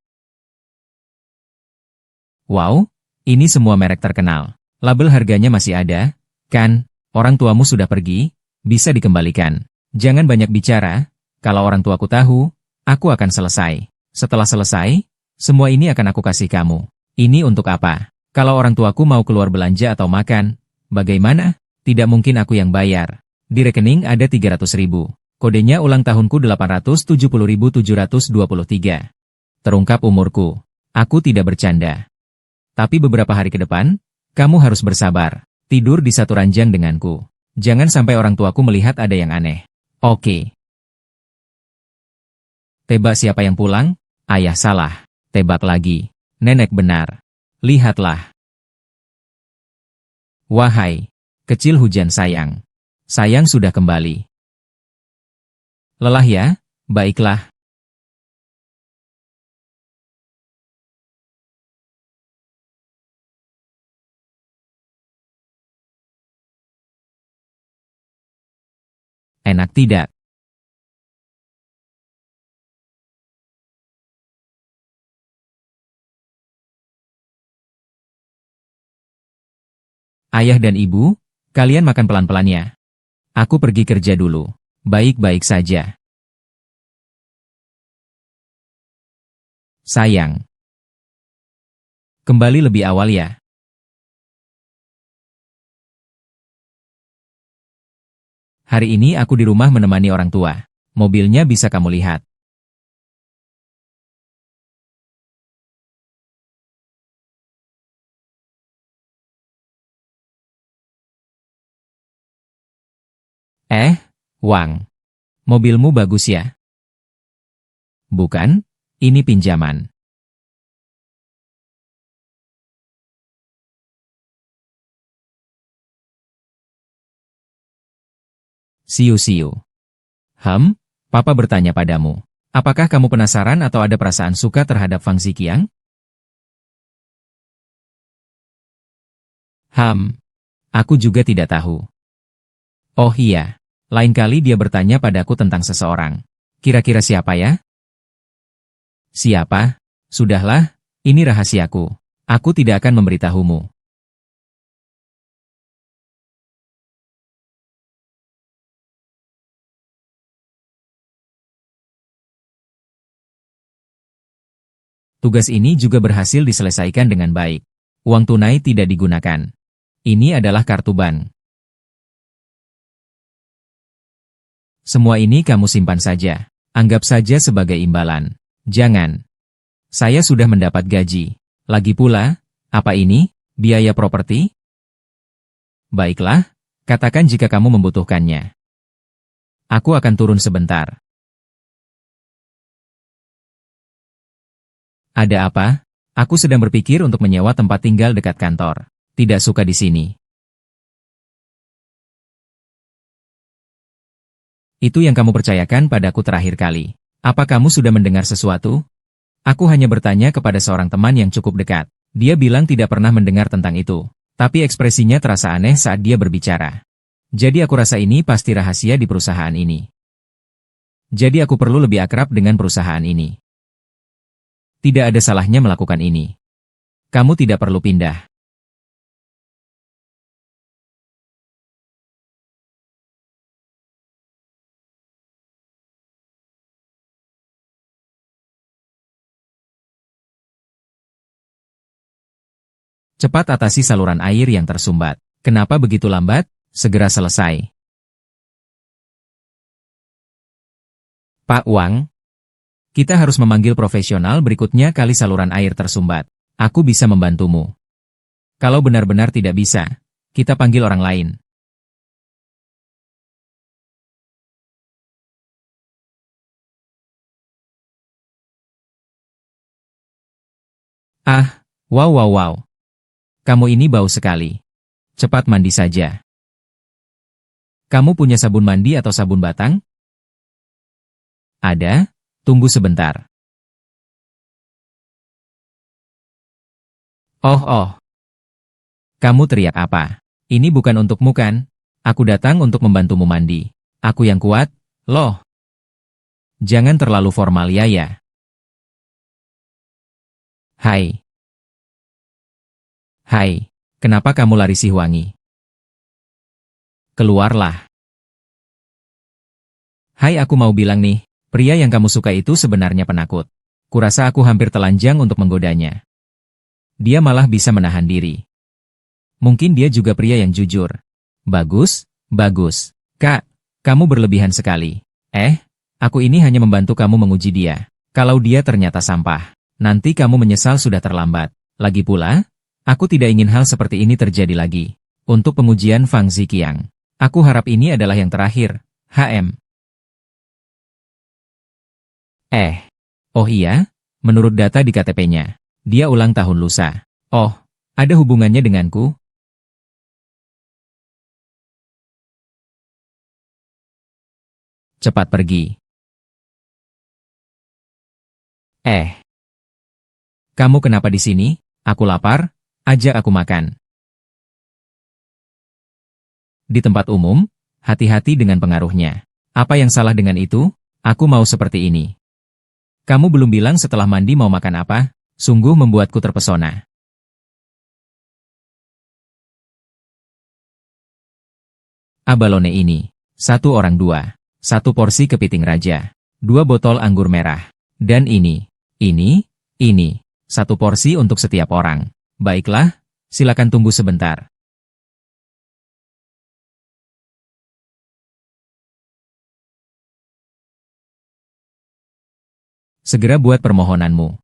Wow, ini semua merek terkenal. Label harganya masih ada, kan? Orang tuamu sudah pergi, bisa dikembalikan. Jangan banyak bicara, kalau orang tuaku tahu, aku akan selesai. Setelah selesai, semua ini akan aku kasih kamu. Ini untuk apa? Kalau orang tuaku mau keluar belanja atau makan, bagaimana? Tidak mungkin aku yang bayar. Di rekening ada 300.000. Kodenya ulang tahunku 870.723. Terungkap umurku. Aku tidak bercanda. Tapi beberapa hari ke depan, kamu harus bersabar. Tidur di satu ranjang denganku. Jangan sampai orang tuaku melihat ada yang aneh. Oke. Tebak siapa yang pulang? Ayah salah. Tebak lagi. Nenek benar. Lihatlah. Wahai, kecil hujan sayang. Sayang sudah kembali. Lelah ya? Baiklah. Enak tidak? Ayah dan ibu, kalian makan pelan-pelan ya. Aku pergi kerja dulu. Baik-baik saja. Sayang. Kembali lebih awal ya. Hari ini aku di rumah menemani orang tua. Mobilnya bisa kamu lihat. Wang. Mobilmu bagus ya? Bukan, ini pinjaman. Siu-siu. Papa bertanya padamu. Apakah kamu penasaran atau ada perasaan suka terhadap Fang Ziqiang? Aku juga tidak tahu. Oh iya, lain kali dia bertanya padaku tentang seseorang. Kira-kira siapa ya? Siapa? Sudahlah, ini rahasiaku. Aku tidak akan memberitahumu. Tugas ini juga berhasil diselesaikan dengan baik. Uang tunai tidak digunakan. Ini adalah kartu bank. Semua ini kamu simpan saja. Anggap saja sebagai imbalan. Jangan. Saya sudah mendapat gaji. Lagi pula, apa ini? Biaya properti? Baiklah, katakan jika kamu membutuhkannya. Aku akan turun sebentar. Ada apa? Aku sedang berpikir untuk menyewa tempat tinggal dekat kantor. Tidak suka di sini. Itu yang kamu percayakan padaku terakhir kali. Apa kamu sudah mendengar sesuatu? Aku hanya bertanya kepada seorang teman yang cukup dekat. Dia bilang tidak pernah mendengar tentang itu. Tapi ekspresinya terasa aneh saat dia berbicara. Jadi aku rasa ini pasti rahasia di perusahaan ini. Jadi aku perlu lebih akrab dengan perusahaan ini. Tidak ada salahnya melakukan ini. Kamu tidak perlu pindah. Cepat atasi saluran air yang tersumbat. Kenapa begitu lambat? Segera selesai. Pak Wang, kita harus memanggil profesional berikutnya kali saluran air tersumbat. Aku bisa membantumu. Kalau benar-benar tidak bisa, kita panggil orang lain. Wow wow wow. Kamu ini bau sekali. Cepat mandi saja. Kamu punya sabun mandi atau sabun batang? Ada? Tunggu sebentar. Oh, oh. Kamu teriak apa? Ini bukan untukmu kan? Aku datang untuk membantumu mandi. Aku yang kuat, loh. Jangan terlalu formal ya. Hai. Hai. Kenapa kamu lari si wangi? Keluarlah. Hai, aku mau bilang nih, pria yang kamu suka itu sebenarnya penakut. Kurasa aku hampir telanjang untuk menggodanya. Dia malah bisa menahan diri. Mungkin dia juga pria yang jujur. Bagus, bagus. Kak, kamu berlebihan sekali. Aku ini hanya membantu kamu menguji dia. Kalau dia ternyata sampah, nanti kamu menyesal sudah terlambat. Lagi pula, aku tidak ingin hal seperti ini terjadi lagi. Untuk pengujian Fang Ziqiang, aku harap ini adalah yang terakhir. Oh iya, menurut data di KTP-nya, dia ulang tahun lusa. Oh, ada hubungannya denganku? Cepat pergi. Kamu kenapa di sini? Aku lapar, ajak aku makan. Di tempat umum, hati-hati dengan pengaruhnya. Apa yang salah dengan itu? Aku mau seperti ini. Kamu belum bilang setelah mandi mau makan apa? Sungguh membuatku terpesona. Abalone ini. Satu orang dua. Satu porsi kepiting raja. Dua botol anggur merah. Dan ini. Satu porsi untuk setiap orang. Baiklah, silakan tunggu sebentar. Segera buat permohonanmu.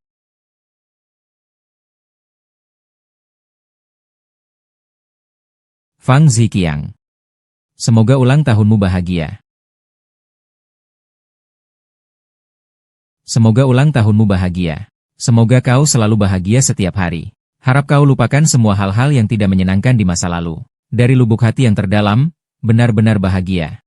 Fang Ziqiang. Semoga ulang tahunmu bahagia. Semoga ulang tahunmu bahagia. Semoga kau selalu bahagia setiap hari. Harap kau lupakan semua hal-hal yang tidak menyenangkan di masa lalu. Dari lubuk hati yang terdalam, benar-benar bahagia.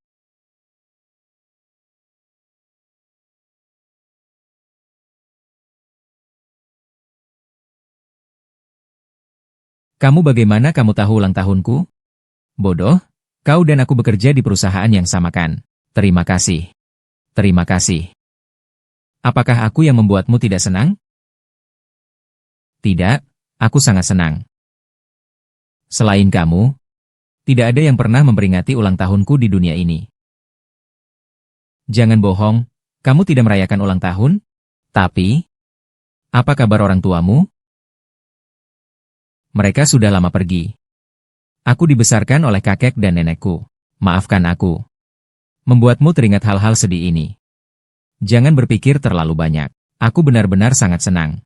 Bagaimana kamu tahu ulang tahunku? Bodoh, kau dan aku bekerja di perusahaan yang sama kan? Terima kasih. Terima kasih. Apakah aku yang membuatmu tidak senang? Tidak, aku sangat senang. Selain kamu, tidak ada yang pernah memperingati ulang tahunku di dunia ini. Jangan bohong, kamu tidak merayakan ulang tahun? Tapi, apa kabar orang tuamu? Mereka sudah lama pergi. Aku dibesarkan oleh kakek dan nenekku. Maafkan aku. Membuatmu teringat hal-hal sedih ini. Jangan berpikir terlalu banyak. Aku benar-benar sangat senang.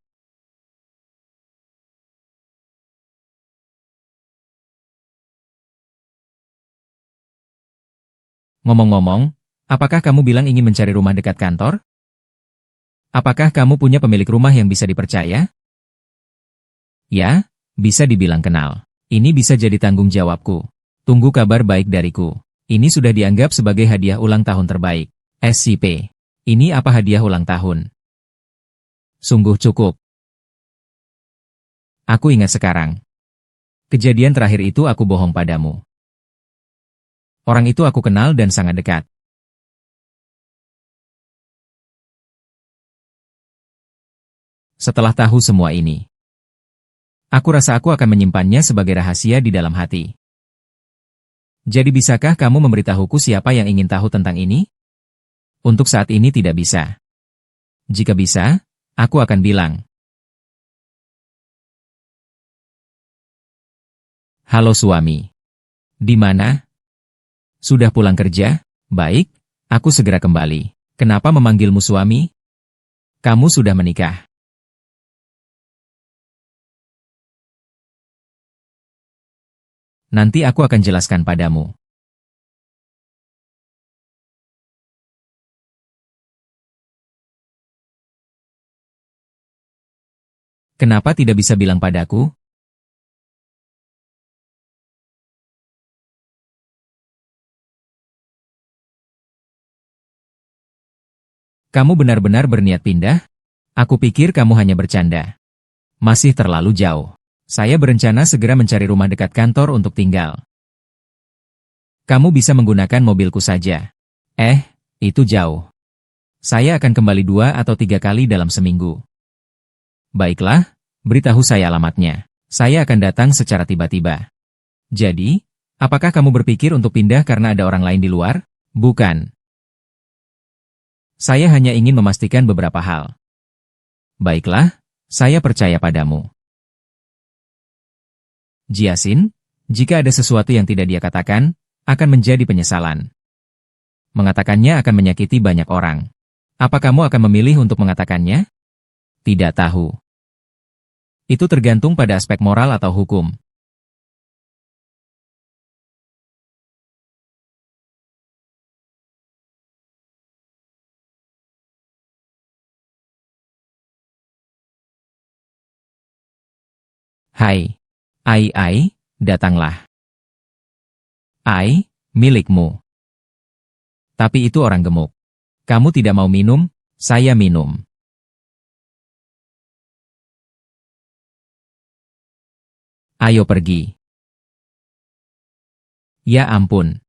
Ngomong-ngomong, apakah kamu bilang ingin mencari rumah dekat kantor? Apakah kamu punya pemilik rumah yang bisa dipercaya? Ya, bisa dibilang kenal. Ini bisa jadi tanggung jawabku. Tunggu kabar baik dariku. Ini sudah dianggap sebagai hadiah ulang tahun terbaik. SCP. Ini apa hadiah ulang tahun? Sungguh cukup. Aku ingat sekarang. Kejadian terakhir itu aku bohong padamu. Orang itu aku kenal dan sangat dekat. Setelah tahu semua ini, aku rasa aku akan menyimpannya sebagai rahasia di dalam hati. Jadi bisakah kamu memberitahuku siapa yang ingin tahu tentang ini? Untuk saat ini tidak bisa. Jika bisa, aku akan bilang. Halo suami. Di mana? Sudah pulang kerja? Baik, aku segera kembali. Kenapa memanggilmu suami? Kamu sudah menikah. Nanti aku akan jelaskan padamu. Kenapa tidak bisa bilang padaku? Kamu benar-benar berniat pindah? Aku pikir kamu hanya bercanda. Masih terlalu jauh. Saya berencana segera mencari rumah dekat kantor untuk tinggal. Kamu bisa menggunakan mobilku saja. Itu jauh. Saya akan kembali 2 atau 3 kali dalam seminggu. Baiklah, beritahu saya alamatnya. Saya akan datang secara tiba-tiba. Jadi, apakah kamu berpikir untuk pindah karena ada orang lain di luar? Bukan. Saya hanya ingin memastikan beberapa hal. Baiklah, saya percaya padamu. Jiasin, jika ada sesuatu yang tidak dia katakan, akan menjadi penyesalan. Mengatakannya akan menyakiti banyak orang. Apa kamu akan memilih untuk mengatakannya? Tidak tahu. Itu tergantung pada aspek moral atau hukum. Hai. Ai, datanglah. Ai, milikmu. Tapi itu orang gemuk. Kamu tidak mau minum? Saya minum. Ayo pergi. Ya ampun.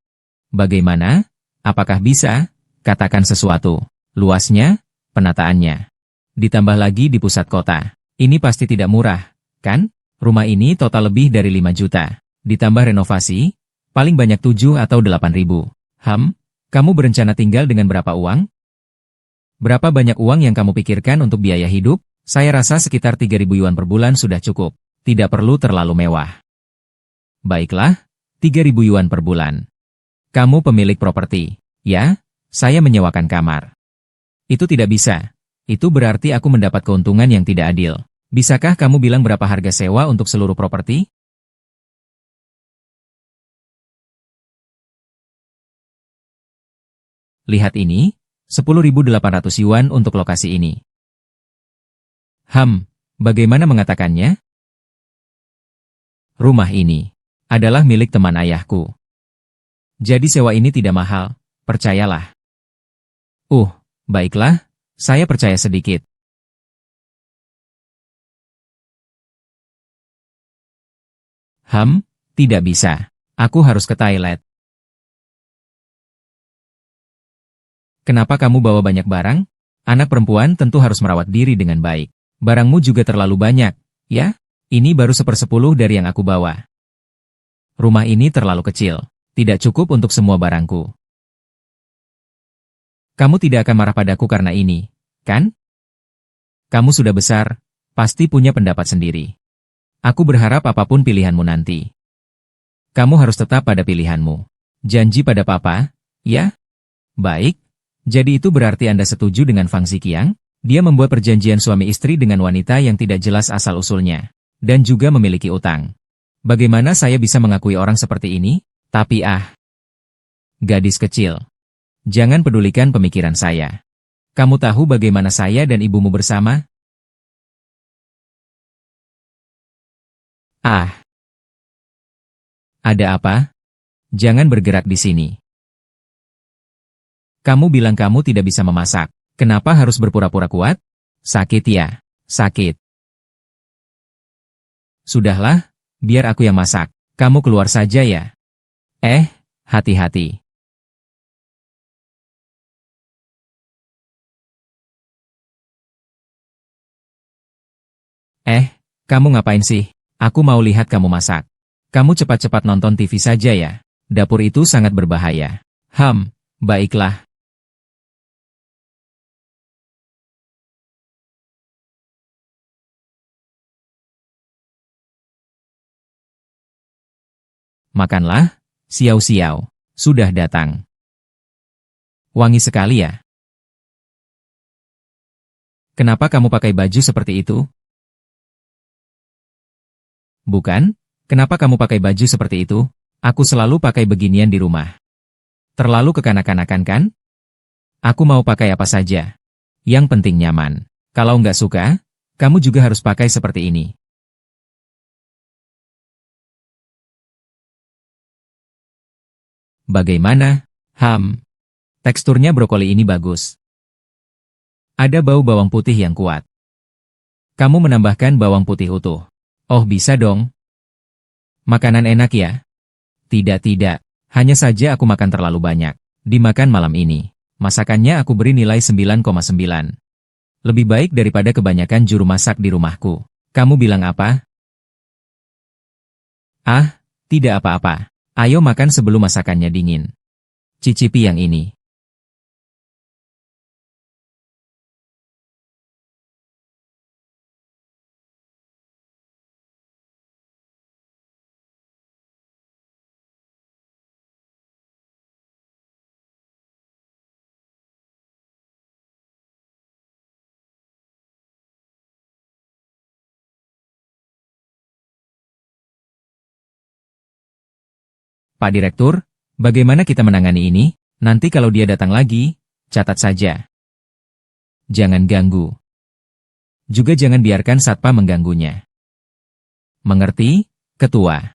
Bagaimana? Apakah bisa? Katakan sesuatu. Luasnya? Penataannya. Ditambah lagi di pusat kota. Ini pasti tidak murah, kan? Rumah ini total lebih dari 5 juta. Ditambah renovasi, paling banyak 7 atau 8 ribu. Kamu berencana tinggal dengan berapa uang? Berapa banyak uang yang kamu pikirkan untuk biaya hidup? Saya rasa sekitar 3.000 yuan per bulan sudah cukup. Tidak perlu terlalu mewah. Baiklah, 3.000 yuan per bulan. Kamu pemilik properti. Ya, saya menyewakan kamar. Itu tidak bisa. Itu berarti aku mendapat keuntungan yang tidak adil. Bisakah kamu bilang berapa harga sewa untuk seluruh properti? Lihat ini, 10.800 yuan untuk lokasi ini. Bagaimana mengatakannya? Rumah ini adalah milik teman ayahku. Jadi sewa ini tidak mahal, percayalah. Baiklah, saya percaya sedikit. Tidak bisa. Aku harus ke toilet. Kenapa kamu bawa banyak barang? Anak perempuan tentu harus merawat diri dengan baik. Barangmu juga terlalu banyak, ya? Ini baru 1/10 dari yang aku bawa. Rumah ini terlalu kecil. Tidak cukup untuk semua barangku. Kamu tidak akan marah padaku karena ini, kan? Kamu sudah besar, pasti punya pendapat sendiri. Aku berharap apapun pilihanmu nanti. Kamu harus tetap pada pilihanmu. Janji pada papa, ya? Baik. Jadi itu berarti Anda setuju dengan Fang Ziqiang? Dia membuat perjanjian suami istri dengan wanita yang tidak jelas asal-usulnya. Dan juga memiliki utang. Bagaimana saya bisa mengakui orang seperti ini? Tapi gadis kecil. Jangan pedulikan pemikiran saya. Kamu tahu bagaimana saya dan ibumu bersama? Ada apa? Jangan bergerak di sini. Kamu bilang kamu tidak bisa memasak. Kenapa harus berpura-pura kuat? Sakit ya? Sakit. Sudahlah, biar aku yang masak. Kamu keluar saja ya. Hati-hati. Kamu ngapain sih? Aku mau lihat kamu masak. Kamu cepat-cepat nonton TV saja ya. Dapur itu sangat berbahaya. Baiklah. Makanlah, Xiao-Xiao. Sudah datang. Wangi sekali ya. Kenapa kamu pakai baju seperti itu? Bukan? Kenapa kamu pakai baju seperti itu? Aku selalu pakai beginian di rumah. Terlalu kekanak-kanakan kan? Aku mau pakai apa saja. Yang penting nyaman. Kalau nggak suka, kamu juga harus pakai seperti ini. Bagaimana? Teksturnya brokoli ini bagus. Ada bau bawang putih yang kuat. Kamu menambahkan bawang putih utuh. Oh, bisa dong. Makanan enak ya? Tidak. Hanya saja aku makan terlalu banyak. Dimakan malam ini. Masakannya aku beri nilai 9,9. Lebih baik daripada kebanyakan juru masak di rumahku. Kamu bilang apa? Ah, tidak apa-apa. Ayo makan sebelum masakannya dingin. Cicipi yang ini. Pak Direktur, bagaimana kita menangani ini? Nanti kalau dia datang lagi, catat saja. Jangan ganggu. Juga jangan biarkan satpam mengganggunya. Mengerti, Ketua?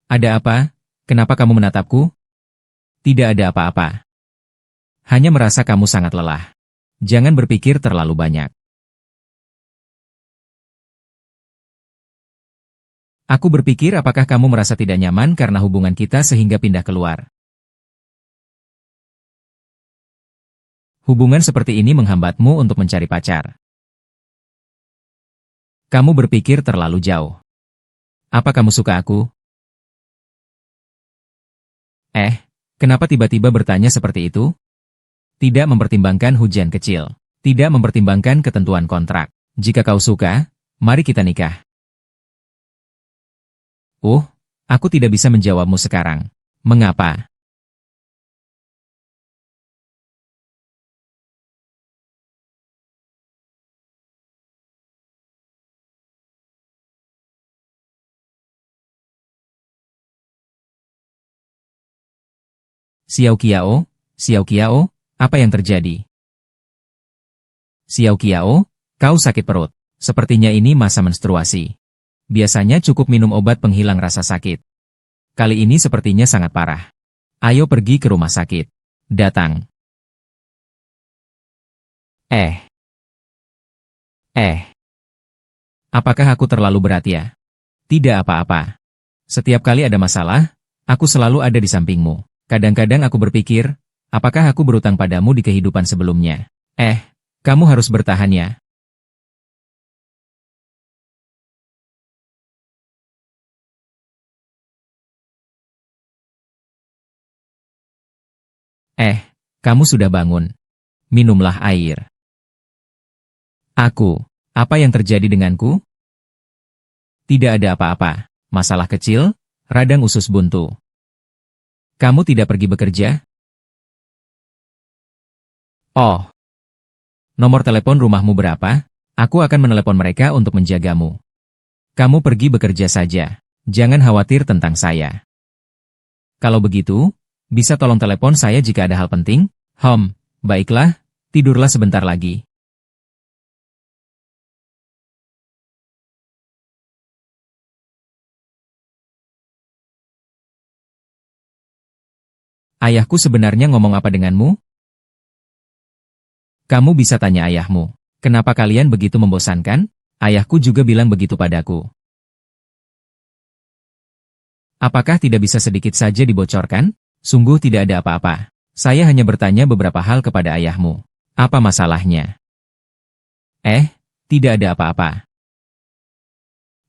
Ada apa? Kenapa kamu menatapku? Tidak ada apa-apa. Hanya merasa kamu sangat lelah. Jangan berpikir terlalu banyak. Aku berpikir apakah kamu merasa tidak nyaman karena hubungan kita sehingga pindah keluar. Hubungan seperti ini menghambatmu untuk mencari pacar. Kamu berpikir terlalu jauh. Apa kamu suka aku? Kenapa tiba-tiba bertanya seperti itu? Tidak mempertimbangkan hujan kecil. Tidak mempertimbangkan ketentuan kontrak. Jika kau suka, mari kita nikah. Aku tidak bisa menjawabmu sekarang. Mengapa? Xiao Qiao, apa yang terjadi? Xiao Qiao, kau sakit perut. Sepertinya ini masa menstruasi. Biasanya cukup minum obat penghilang rasa sakit. Kali ini sepertinya sangat parah. Ayo pergi ke rumah sakit. Datang. Eh. Apakah aku terlalu berat ya? Tidak apa-apa. Setiap kali ada masalah, aku selalu ada di sampingmu. Kadang-kadang aku berpikir, apakah aku berutang padamu di kehidupan sebelumnya? Kamu harus bertahan ya. Kamu sudah bangun. Minumlah air. Apa yang terjadi denganku? Tidak ada apa-apa. Masalah kecil, radang usus buntu. Kamu tidak pergi bekerja? Oh, nomor telepon rumahmu berapa? Aku akan menelepon mereka untuk menjagamu. Kamu pergi bekerja saja. Jangan khawatir tentang saya. Kalau begitu, bisa tolong telepon saya jika ada hal penting? Baiklah, tidurlah sebentar lagi. Ayahku sebenarnya ngomong apa denganmu? Kamu bisa tanya ayahmu. Kenapa kalian begitu membosankan? Ayahku juga bilang begitu padaku. Apakah tidak bisa sedikit saja dibocorkan? Sungguh tidak ada apa-apa. Saya hanya bertanya beberapa hal kepada ayahmu. Apa masalahnya? Tidak ada apa-apa.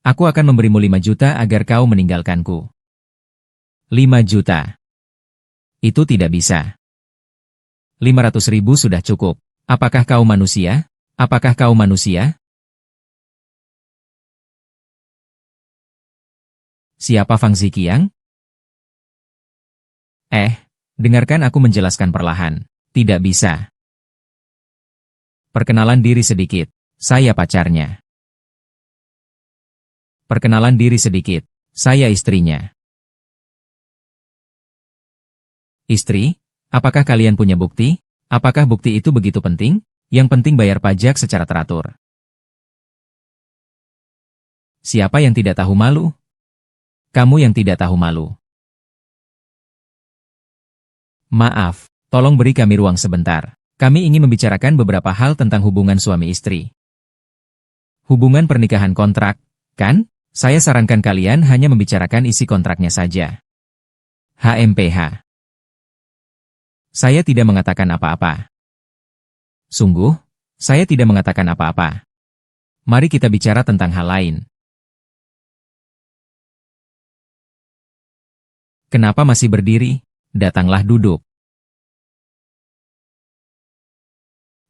Aku akan memberimu 5 juta agar kau meninggalkanku. 5 juta. Itu tidak bisa. 500.000 sudah cukup. Apakah kau manusia? Apakah kau manusia? Siapa Fang Ziqiang? Dengarkan aku menjelaskan perlahan. Tidak bisa. Perkenalan diri sedikit. Saya pacarnya. Perkenalan diri sedikit. Saya istrinya. Istri, apakah kalian punya bukti? Apakah bukti itu begitu penting? Yang penting bayar pajak secara teratur. Siapa yang tidak tahu malu? Kamu yang tidak tahu malu. Maaf, tolong beri kami ruang sebentar. Kami ingin membicarakan beberapa hal tentang hubungan suami istri. Hubungan pernikahan kontrak, kan? Saya sarankan kalian hanya membicarakan isi kontraknya saja. HMPH. Saya tidak mengatakan apa-apa. Sungguh, saya tidak mengatakan apa-apa. Mari kita bicara tentang hal lain. Kenapa masih berdiri? Datanglah duduk.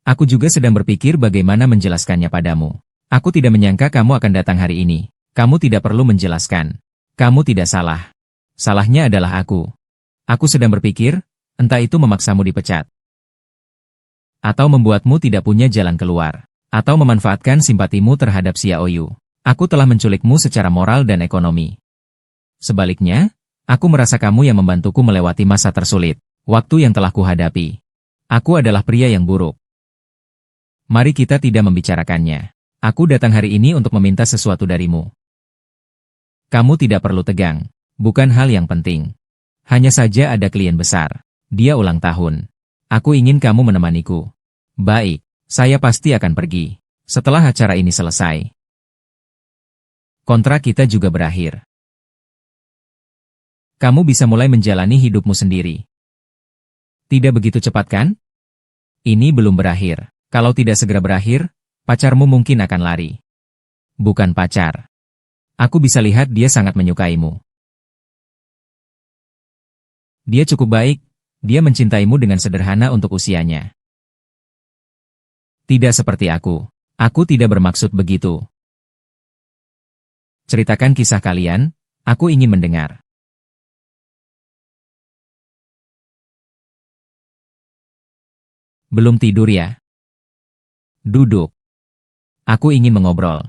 Aku juga sedang berpikir bagaimana menjelaskannya padamu. Aku tidak menyangka kamu akan datang hari ini. Kamu tidak perlu menjelaskan. Kamu tidak salah. Salahnya adalah aku. Aku sedang berpikir, entah itu memaksamu dipecat, atau membuatmu tidak punya jalan keluar, atau memanfaatkan simpatimu terhadap Xiaoyu. Aku telah menculikmu secara moral dan ekonomi. Sebaliknya, aku merasa kamu yang membantuku melewati masa tersulit, waktu yang telah kuhadapi. Aku adalah pria yang buruk. Mari kita tidak membicarakannya. Aku datang hari ini untuk meminta sesuatu darimu. Kamu tidak perlu tegang, bukan hal yang penting. Hanya saja ada klien besar. Dia ulang tahun. Aku ingin kamu menemaniku. Baik, saya pasti akan pergi setelah acara ini selesai. Kontrak kita juga berakhir. Kamu bisa mulai menjalani hidupmu sendiri. Tidak begitu cepat kan? Ini belum berakhir. Kalau tidak segera berakhir, pacarmu mungkin akan lari. Bukan pacar. Aku bisa lihat dia sangat menyukaimu. Dia cukup baik, dia mencintaimu dengan sederhana untuk usianya. Tidak seperti aku. Aku tidak bermaksud begitu. Ceritakan kisah kalian, aku ingin mendengar. Belum tidur ya? Duduk. Aku ingin mengobrol.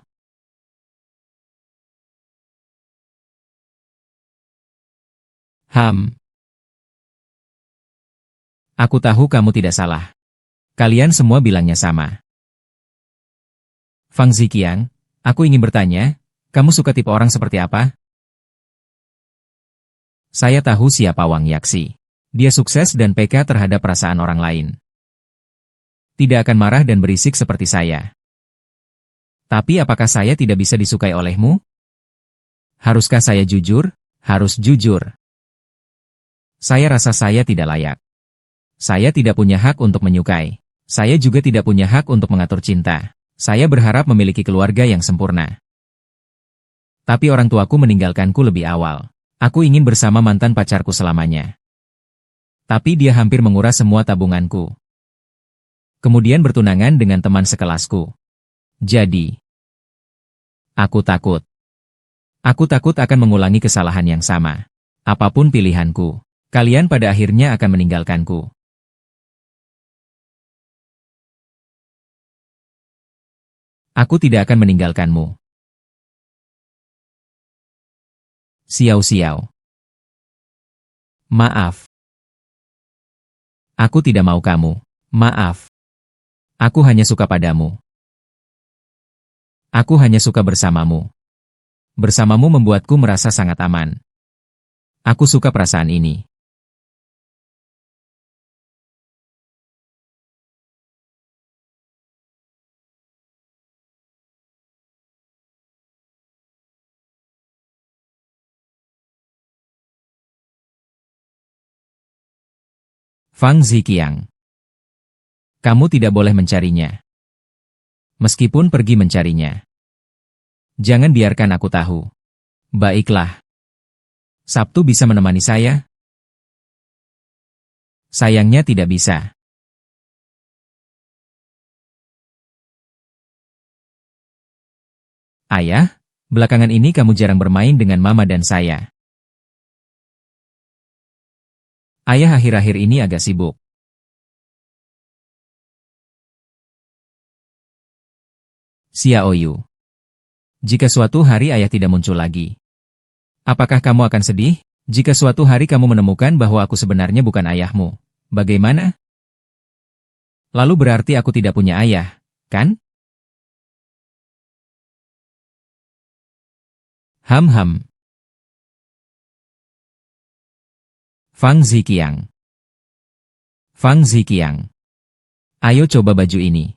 Aku tahu kamu tidak salah. Kalian semua bilangnya sama. Fang Ziqiang, aku ingin bertanya, kamu suka tipe orang seperti apa? Saya tahu siapa Wang Yaxi. Dia sukses dan peka terhadap perasaan orang lain. Tidak akan marah dan berisik seperti saya. Tapi apakah saya tidak bisa disukai olehmu? Haruskah saya jujur? Harus jujur. Saya rasa saya tidak layak. Saya tidak punya hak untuk menyukai. Saya juga tidak punya hak untuk mengatur cinta. Saya berharap memiliki keluarga yang sempurna. Tapi orang tuaku meninggalkanku lebih awal. Aku ingin bersama mantan pacarku selamanya. Tapi dia hampir menguras semua tabunganku. Kemudian bertunangan dengan teman sekelasku. Jadi, aku takut. Aku takut akan mengulangi kesalahan yang sama. Apapun pilihanku, kalian pada akhirnya akan meninggalkanku. Aku tidak akan meninggalkanmu. Xiao-xiao. Maaf. Aku tidak mau kamu. Maaf. Aku hanya suka padamu. Aku hanya suka bersamamu. Bersamamu membuatku merasa sangat aman. Aku suka perasaan ini. Fang Ziqiang. Kamu tidak boleh mencarinya. Meskipun pergi mencarinya. Jangan biarkan aku tahu. Baiklah. Sabtu bisa menemani saya? Sayangnya tidak bisa. Ayah, belakangan ini kamu jarang bermain dengan mama dan saya. Ayah akhir-akhir ini agak sibuk. Xiaoyu. Jika suatu hari ayah tidak muncul lagi, apakah kamu akan sedih? Jika suatu hari kamu menemukan bahwa aku sebenarnya bukan ayahmu, bagaimana? Lalu berarti aku tidak punya ayah, kan? Ham. Fang Ziqiang. Fang Ziqiang. Ayo coba baju ini.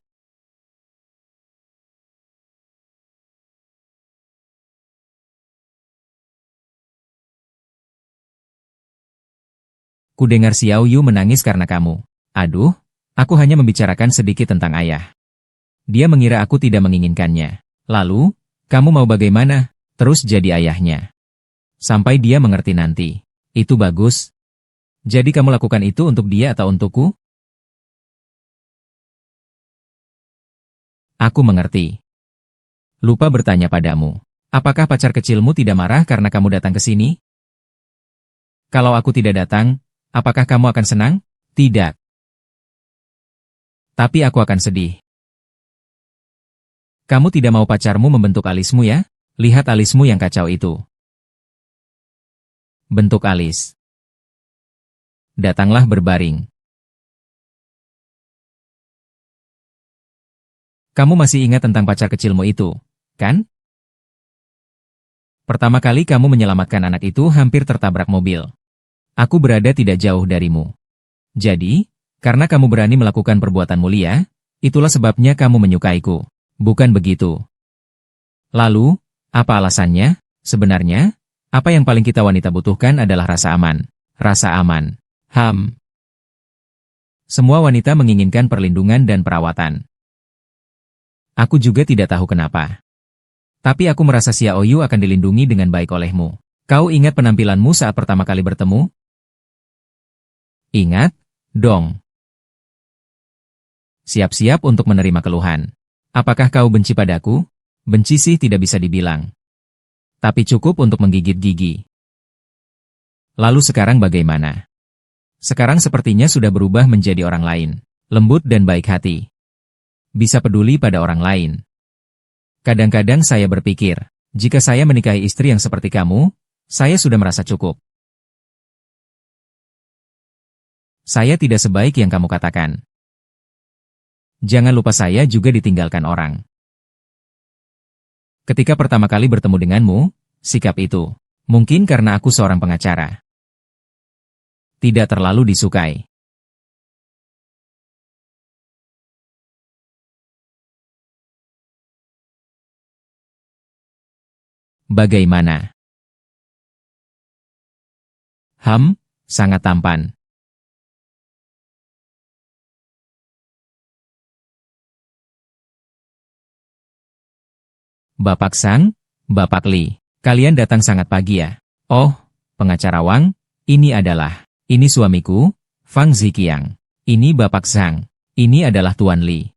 Kudengar Xiao Yu menangis karena kamu. Aduh, aku hanya membicarakan sedikit tentang ayah. Dia mengira aku tidak menginginkannya. Lalu, kamu mau bagaimana? Terus jadi ayahnya. Sampai dia mengerti nanti. Itu bagus. Jadi kamu lakukan itu untuk dia atau untukku? Aku mengerti. Lupa bertanya padamu. Apakah pacar kecilmu tidak marah karena kamu datang ke sini? Kalau aku tidak datang, apakah kamu akan senang? Tidak. Tapi aku akan sedih. Kamu tidak mau pacarmu membentuk alismu ya? Lihat alismu yang kacau itu. Bentuk alis. Datanglah berbaring. Kamu masih ingat tentang pacar kecilmu itu, kan? Pertama kali kamu menyelamatkan anak itu hampir tertabrak mobil. Aku berada tidak jauh darimu. Jadi, karena kamu berani melakukan perbuatan mulia, itulah sebabnya kamu menyukaiku. Bukan begitu? Lalu, apa alasannya? Sebenarnya, apa yang paling kita wanita butuhkan adalah rasa aman. Rasa aman. Semua wanita menginginkan perlindungan dan perawatan. Aku juga tidak tahu kenapa. Tapi aku merasa Xiao Yu akan dilindungi dengan baik olehmu. Kau ingat penampilanmu saat pertama kali bertemu? Ingat, dong. Siap-siap untuk menerima keluhan. Apakah kau benci padaku? Benci sih tidak bisa dibilang. Tapi cukup untuk menggigit gigi. Lalu sekarang bagaimana? Sekarang sepertinya sudah berubah menjadi orang lain. Lembut dan baik hati. Bisa peduli pada orang lain. Kadang-kadang saya berpikir, jika saya menikahi istri yang seperti kamu, saya sudah merasa cukup. Saya tidak sebaik yang kamu katakan. Jangan lupa saya juga ditinggalkan orang. Ketika pertama kali bertemu denganmu, sikap itu, mungkin karena aku seorang pengacara. Tidak terlalu disukai. Bagaimana? Sangat tampan. Bapak Sang, Bapak Li, kalian datang sangat pagi ya? Oh, pengacara Wang, ini suamiku, Fang Ziqiang. Ini Bapak Sang, ini adalah Tuan Li.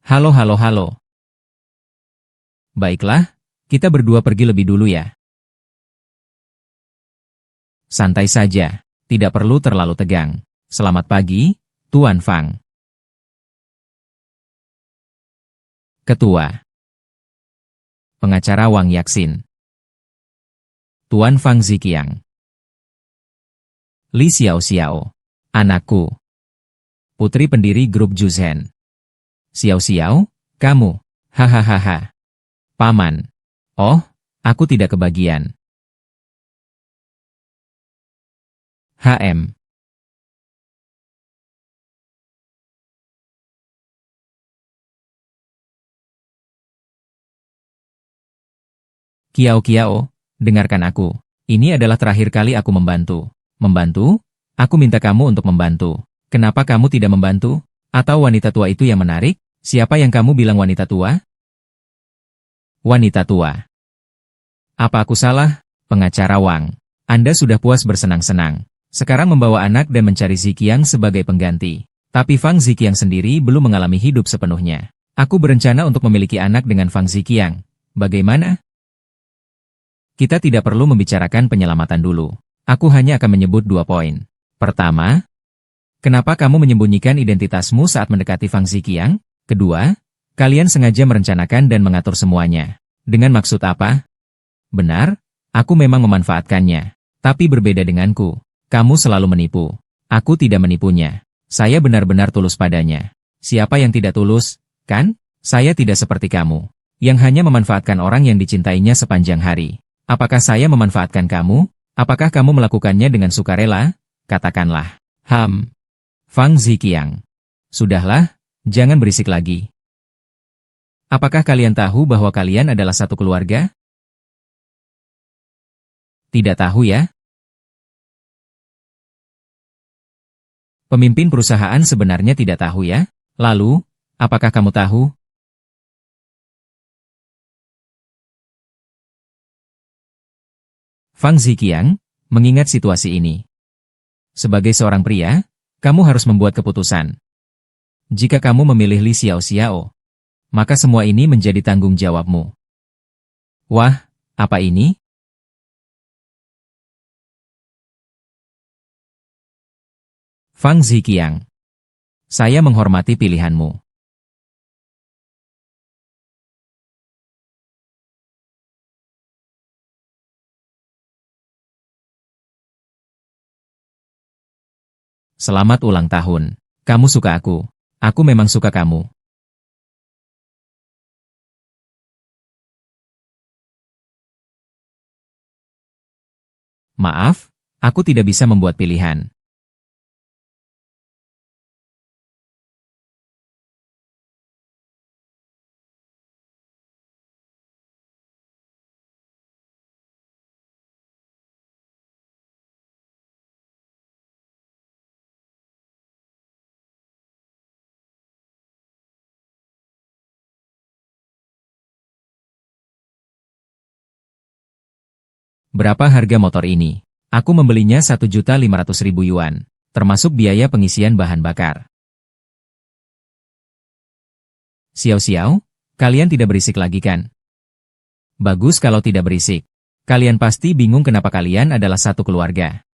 Halo. Baiklah, kita berdua pergi lebih dulu ya. Santai saja, tidak perlu terlalu tegang. Selamat pagi, Tuan Fang. Ketua Pengacara Wang Yaxin. Tuan Fang Ziqiang. Li Xiao, anakku. Putri pendiri grup Juzhen. Xiao, kamu. Hahaha. Paman. Oh, aku tidak kebagian. Kiao, dengarkan aku. Ini adalah terakhir kali aku membantu. Membantu? Aku minta kamu untuk membantu. Kenapa kamu tidak membantu? Atau wanita tua itu yang menarik? Siapa yang kamu bilang wanita tua? Wanita tua. Apa aku salah? Pengacara Wang. Anda sudah puas bersenang-senang. Sekarang membawa anak dan mencari Ziqiang sebagai pengganti. Tapi Fang Ziqiang sendiri belum mengalami hidup sepenuhnya. Aku berencana untuk memiliki anak dengan Fang Ziqiang. Bagaimana? Kita tidak perlu membicarakan penyelamatan dulu. Aku hanya akan menyebut 2 poin. Pertama, kenapa kamu menyembunyikan identitasmu saat mendekati Fang Ziqiang? Kedua, kalian sengaja merencanakan dan mengatur semuanya. Dengan maksud apa? Benar, aku memang memanfaatkannya. Tapi berbeda denganku. Kamu selalu menipu. Aku tidak menipunya. Saya benar-benar tulus padanya. Siapa yang tidak tulus, kan? Saya tidak seperti kamu, yang hanya memanfaatkan orang yang dicintainya sepanjang hari. Apakah saya memanfaatkan kamu? Apakah kamu melakukannya dengan sukarela? Katakanlah. Fang Ziqiang. Sudahlah, jangan berisik lagi. Apakah kalian tahu bahwa kalian adalah satu keluarga? Tidak tahu ya? Pemimpin perusahaan sebenarnya tidak tahu ya? Lalu, apakah kamu tahu? Fang Ziqiang, mengingat situasi ini. Sebagai seorang pria, kamu harus membuat keputusan. Jika kamu memilih Li Xiaoxiao, maka semua ini menjadi tanggung jawabmu. Wah, apa ini? Fang Ziqiang. Saya menghormati pilihanmu. Selamat ulang tahun. Kamu suka aku. Aku memang suka kamu. Maaf, aku tidak bisa membuat pilihan. Berapa harga motor ini? Aku membelinya 1.500.000 yuan, termasuk biaya pengisian bahan bakar. Xiao-Xiao, kalian tidak berisik lagi kan? Bagus kalau tidak berisik. Kalian pasti bingung kenapa kalian adalah satu keluarga.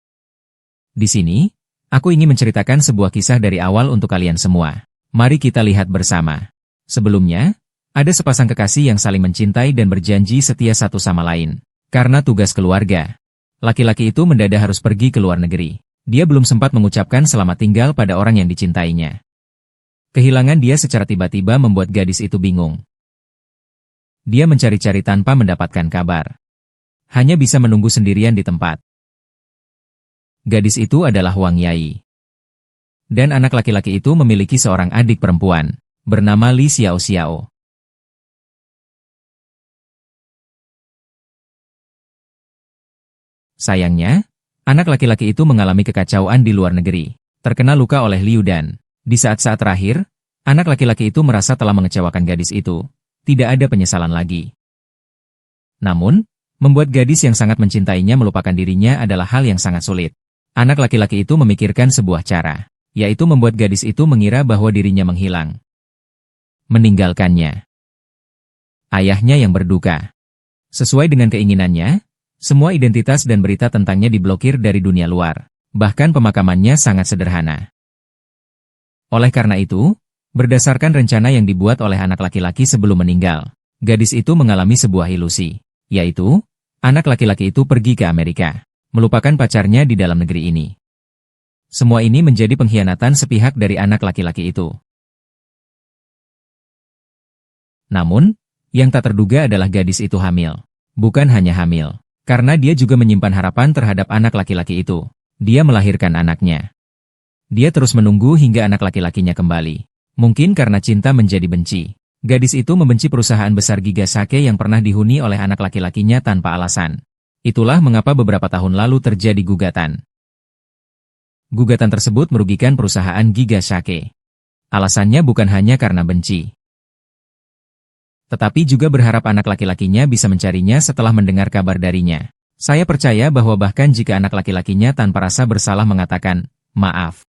Di sini, aku ingin menceritakan sebuah kisah dari awal untuk kalian semua. Mari kita lihat bersama. Sebelumnya, ada sepasang kekasih yang saling mencintai dan berjanji setia satu sama lain. Karena tugas keluarga, laki-laki itu mendadak harus pergi ke luar negeri. Dia belum sempat mengucapkan selamat tinggal pada orang yang dicintainya. Kehilangan dia secara tiba-tiba membuat gadis itu bingung. Dia mencari-cari tanpa mendapatkan kabar. Hanya bisa menunggu sendirian di tempat. Gadis itu adalah Huang Yai. Dan anak laki-laki itu memiliki seorang adik perempuan, bernama Li Xiaoxiao. Sayangnya, anak laki-laki itu mengalami kekacauan di luar negeri, terkena luka oleh Liu Dan. Di saat-saat terakhir, anak laki-laki itu merasa telah mengecewakan gadis itu. Tidak ada penyesalan lagi. Namun, membuat gadis yang sangat mencintainya melupakan dirinya adalah hal yang sangat sulit. Anak laki-laki itu memikirkan sebuah cara, yaitu membuat gadis itu mengira bahwa dirinya menghilang. Meninggalkannya. Ayahnya yang berduka. Sesuai dengan keinginannya, semua identitas dan berita tentangnya diblokir dari dunia luar. Bahkan pemakamannya sangat sederhana. Oleh karena itu, berdasarkan rencana yang dibuat oleh anak laki-laki sebelum meninggal, gadis itu mengalami sebuah ilusi, yaitu, anak laki-laki itu pergi ke Amerika, melupakan pacarnya di dalam negeri ini. Semua ini menjadi pengkhianatan sepihak dari anak laki-laki itu. Namun, yang tak terduga adalah gadis itu hamil. Bukan hanya hamil. Karena dia juga menyimpan harapan terhadap anak laki-laki itu. Dia melahirkan anaknya. Dia terus menunggu hingga anak laki-lakinya kembali. Mungkin karena cinta menjadi benci. Gadis itu membenci perusahaan besar Giga Sake yang pernah dihuni oleh anak laki-lakinya tanpa alasan. Itulah mengapa beberapa tahun lalu terjadi gugatan. Gugatan tersebut merugikan perusahaan Giga Sake. Alasannya bukan hanya karena benci, tetapi juga berharap anak laki-lakinya bisa mencarinya setelah mendengar kabar darinya. Saya percaya bahwa bahkan jika anak laki-lakinya tanpa rasa bersalah mengatakan, maaf,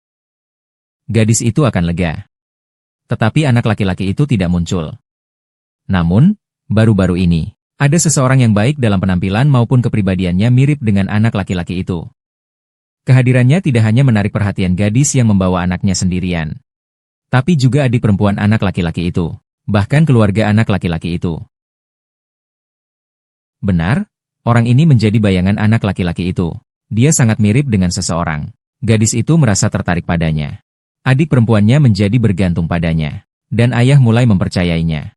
gadis itu akan lega. Tetapi anak laki-laki itu tidak muncul. Namun, baru-baru ini, ada seseorang yang baik dalam penampilan maupun kepribadiannya mirip dengan anak laki-laki itu. Kehadirannya tidak hanya menarik perhatian gadis yang membawa anaknya sendirian, tapi juga adik perempuan anak laki-laki itu. Bahkan keluarga anak laki-laki itu. Benar, orang ini menjadi bayangan anak laki-laki itu. Dia sangat mirip dengan seseorang. Gadis itu merasa tertarik padanya. Adik perempuannya menjadi bergantung padanya. Dan ayah mulai mempercayainya.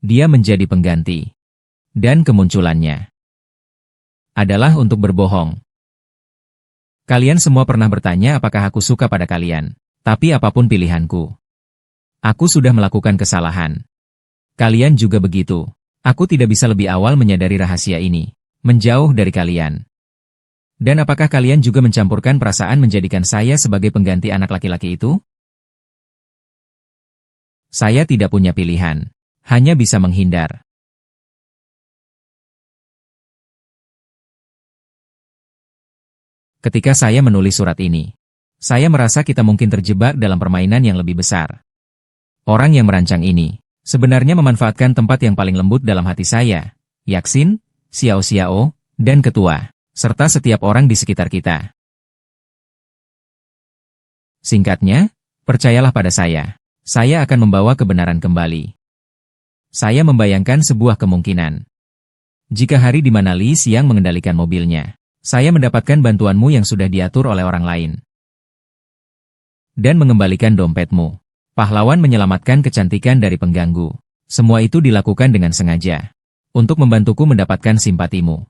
Dia menjadi pengganti. Dan kemunculannya adalah untuk berbohong. Kalian semua pernah bertanya apakah aku suka pada kalian. Tapi apapun pilihanku, aku sudah melakukan kesalahan. Kalian juga begitu. Aku tidak bisa lebih awal menyadari rahasia ini. Menjauh dari kalian. Dan apakah kalian juga mencampurkan perasaan menjadikan saya sebagai pengganti anak laki-laki itu? Saya tidak punya pilihan. Hanya bisa menghindar. Ketika saya menulis surat ini, saya merasa kita mungkin terjebak dalam permainan yang lebih besar. Orang yang merancang ini sebenarnya memanfaatkan tempat yang paling lembut dalam hati saya, Yaksin, Xiao Xiao, dan Ketua, serta setiap orang di sekitar kita. Singkatnya, percayalah pada saya akan membawa kebenaran kembali. Saya membayangkan sebuah kemungkinan. Jika hari di mana Li Xiang mengendalikan mobilnya, saya mendapatkan bantuanmu yang sudah diatur oleh orang lain. Dan mengembalikan dompetmu. Pahlawan menyelamatkan kecantikan dari pengganggu. Semua itu dilakukan dengan sengaja. Untuk membantuku mendapatkan simpatimu.